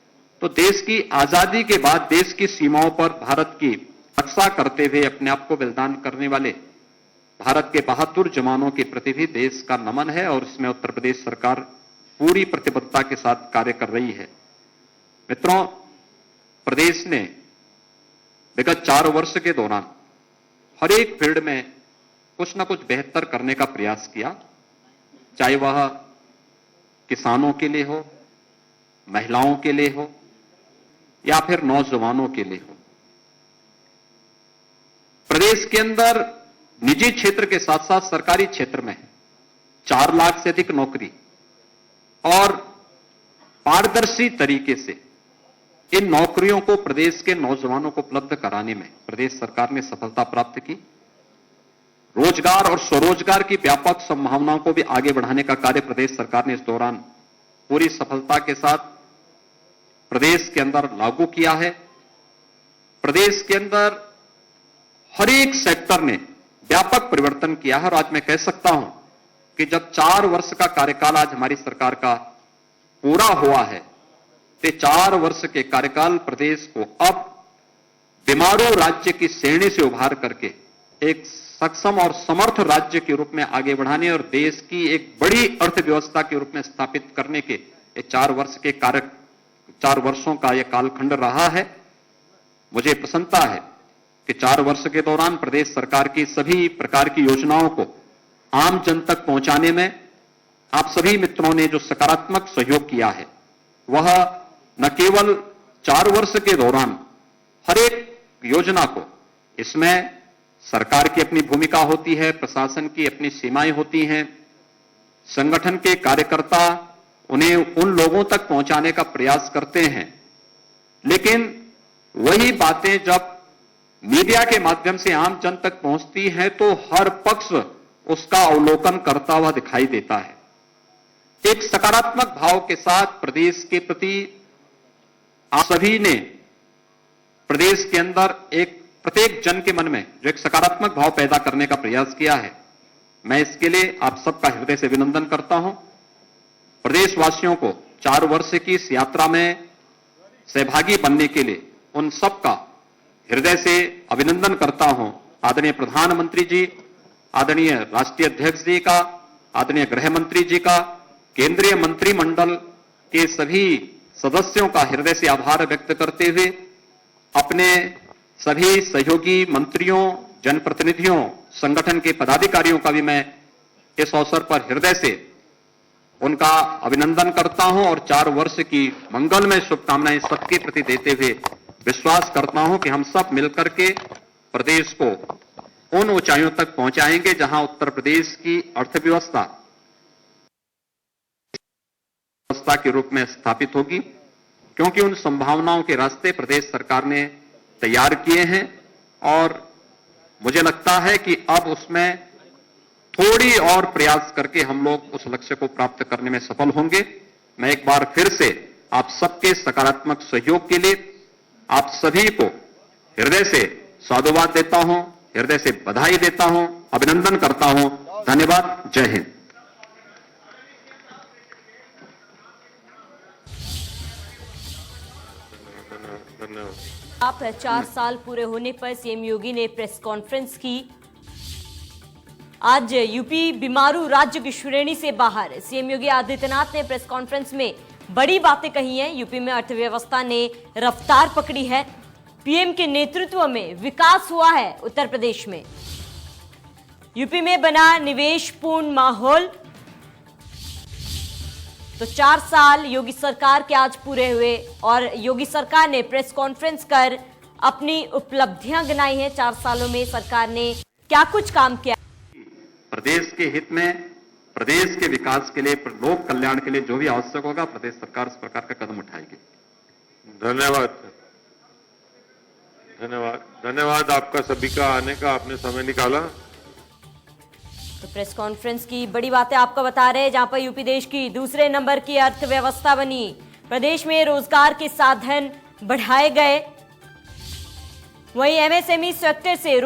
तो देश की आजादी के बाद देश की सीमाओं पर भारत की रक्षा करते हुए अपने आप को बलिदान करने वाले भारत के बहादुर जवानों के प्रति भी देश का नमन है और इसमें उत्तर प्रदेश सरकार पूरी प्रतिबद्धता के साथ कार्य कर रही है। मित्रों, प्रदेश ने विगत 4 वर्ष के दौरान हर एक फील्ड में कुछ न कुछ बेहतर करने का प्रयास किया, चाहे वह किसानों के लिए हो, महिलाओं के लिए हो या फिर नौजवानों के लिए हो। प्रदेश के अंदर निजी क्षेत्र के साथ साथ सरकारी क्षेत्र में 4 लाख से अधिक नौकरी और पारदर्शी तरीके से इन नौकरियों को प्रदेश के नौजवानों को उपलब्ध कराने में प्रदेश सरकार ने सफलता प्राप्त की। रोजगार और स्वरोजगार की व्यापक संभावनाओं को भी आगे बढ़ाने का कार्य प्रदेश सरकार ने इस दौरान पूरी सफलता के साथ प्रदेश के अंदर लागू किया है। प्रदेश के अंदर हर एक सेक्टर ने व्यापक परिवर्तन किया है और आज मैं कह सकता हूं कि जब 4 वर्ष का कार्यकाल आज हमारी सरकार का पूरा हुआ है, तो 4 वर्ष के कार्यकाल प्रदेश को अब बीमारू राज्य की श्रेणी से उभार करके एक सक्षम और समर्थ राज्य के रूप में आगे बढ़ाने और देश की एक बड़ी अर्थव्यवस्था के रूप में स्थापित करने के 4 वर्षों का यह कालखंड रहा है। मुझे प्रसन्नता है कि 4 वर्ष के दौरान प्रदेश सरकार की सभी प्रकार की योजनाओं को आम जन तक पहुंचाने में आप सभी मित्रों ने जो सकारात्मक सहयोग किया है, वह न केवल 4 वर्ष के दौरान हर एक योजना को, इसमें सरकार की अपनी भूमिका होती है, प्रशासन की अपनी सीमाएं होती हैं, संगठन के कार्यकर्ता उन्हें उन लोगों तक पहुंचाने का प्रयास करते हैं, लेकिन वही बातें जब मीडिया के माध्यम से आम जन तक पहुंचती हैं तो हर पक्ष उसका अवलोकन करता हुआ दिखाई देता है। एक सकारात्मक भाव के साथ प्रदेश के प्रति आप सभी ने प्रदेश के अंदर एक प्रत्येक जन के मन में जो एक सकारात्मक भाव पैदा करने का प्रयास किया है, मैं इसके लिए आप सबका हृदय से अभिनंदन करता हूं। प्रदेशवासियों को 4 वर्ष की इस यात्रा में सहभागी बनने के लिए उन सबका हृदय से अभिनंदन करता हूं। आदरणीय प्रधानमंत्री जी, आदरणीय राष्ट्रीय अध्यक्ष जी का, आदरणीय गृह मंत्री जी का, केंद्रीय मंत्रिमंडल के सभी सदस्यों का हृदय से आभार व्यक्त करते हुए अपने सभी सहयोगी मंत्रियों, जनप्रतिनिधियों, संगठन के पदाधिकारियों का भी मैं इस अवसर पर हृदय से उनका अभिनंदन करता हूं और 4 वर्ष की मंगलमय शुभकामनाएं सबके प्रति देते हुए विश्वास करता हूं कि हम सब मिलकर के प्रदेश को उन ऊंचाइयों तक पहुंचाएंगे जहां उत्तर प्रदेश की अर्थव्यवस्था के रूप में स्थापित होगी, क्योंकि उन संभावनाओं के रास्ते प्रदेश सरकार ने तैयार किए हैं और मुझे लगता है कि अब उसमें थोड़ी और प्रयास करके हम लोग उस लक्ष्य को प्राप्त करने में सफल होंगे। मैं एक बार फिर से आप सबके सकारात्मक सहयोग के लिए आप सभी को हृदय से साधुवाद देता हूं, हृदय से बधाई देता हूं, अभिनंदन करता हूं। धन्यवाद। जय हिंद। आप 4 साल पूरे होने पर सीएम योगी ने प्रेस कॉन्फ्रेंस की। आज यूपी बीमारू राज्य की श्रेणी से बाहर, सीएम योगी आदित्यनाथ ने प्रेस कॉन्फ्रेंस में बड़ी बातें कही हैं। यूपी में अर्थव्यवस्था ने रफ्तार पकड़ी है, पीएम के नेतृत्व में विकास हुआ है। उत्तर प्रदेश में यूपी में बना निवेशपूर्ण माहौल। तो 4 साल योगी सरकार के आज पूरे हुए और योगी सरकार ने प्रेस कॉन्फ्रेंस कर अपनी उपलब्धियां गिनाई हैं। 4 सालों में सरकार ने क्या कुछ काम किया। प्रदेश के हित में, प्रदेश के विकास के लिए, लोक कल्याण के लिए जो भी आवश्यक होगा प्रदेश सरकार उस प्रकार का कदम उठाएगी। धन्यवाद, धन्यवाद, धन्यवाद आपका सभी का आने का, आपने समय निकाला। तो प्रेस कॉन्फ्रेंस की बड़ी बातें आपको बता रहे हैं, जहां पर यूपी देश की दूसरे नंबर की अर्थव्यवस्था बनी। प्रदेश में रोजगार के साधन बढ़ाए गए, वहीं एमएसएमई सेक्टर से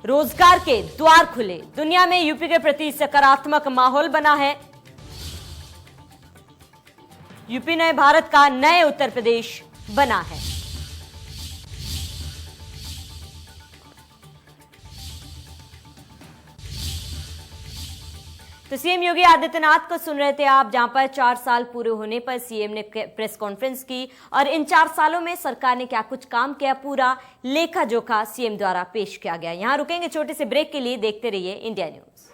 रोजगार के द्वार खुले। दुनिया में यूपी के प्रति सकारात्मक माहौल बना है। यूपी नए भारत का नए उत्तर प्रदेश बना है। तो सीएम योगी आदित्यनाथ को सुन रहे थे आप, जहां पर 4 साल पूरे होने पर सीएम ने प्रेस कॉन्फ्रेंस की और इन 4 सालों में सरकार ने क्या कुछ काम किया, पूरा लेखा जोखा सीएम द्वारा पेश किया गया। यहां रुकेंगे छोटे से ब्रेक के लिए, देखते रहिए इंडिया न्यूज।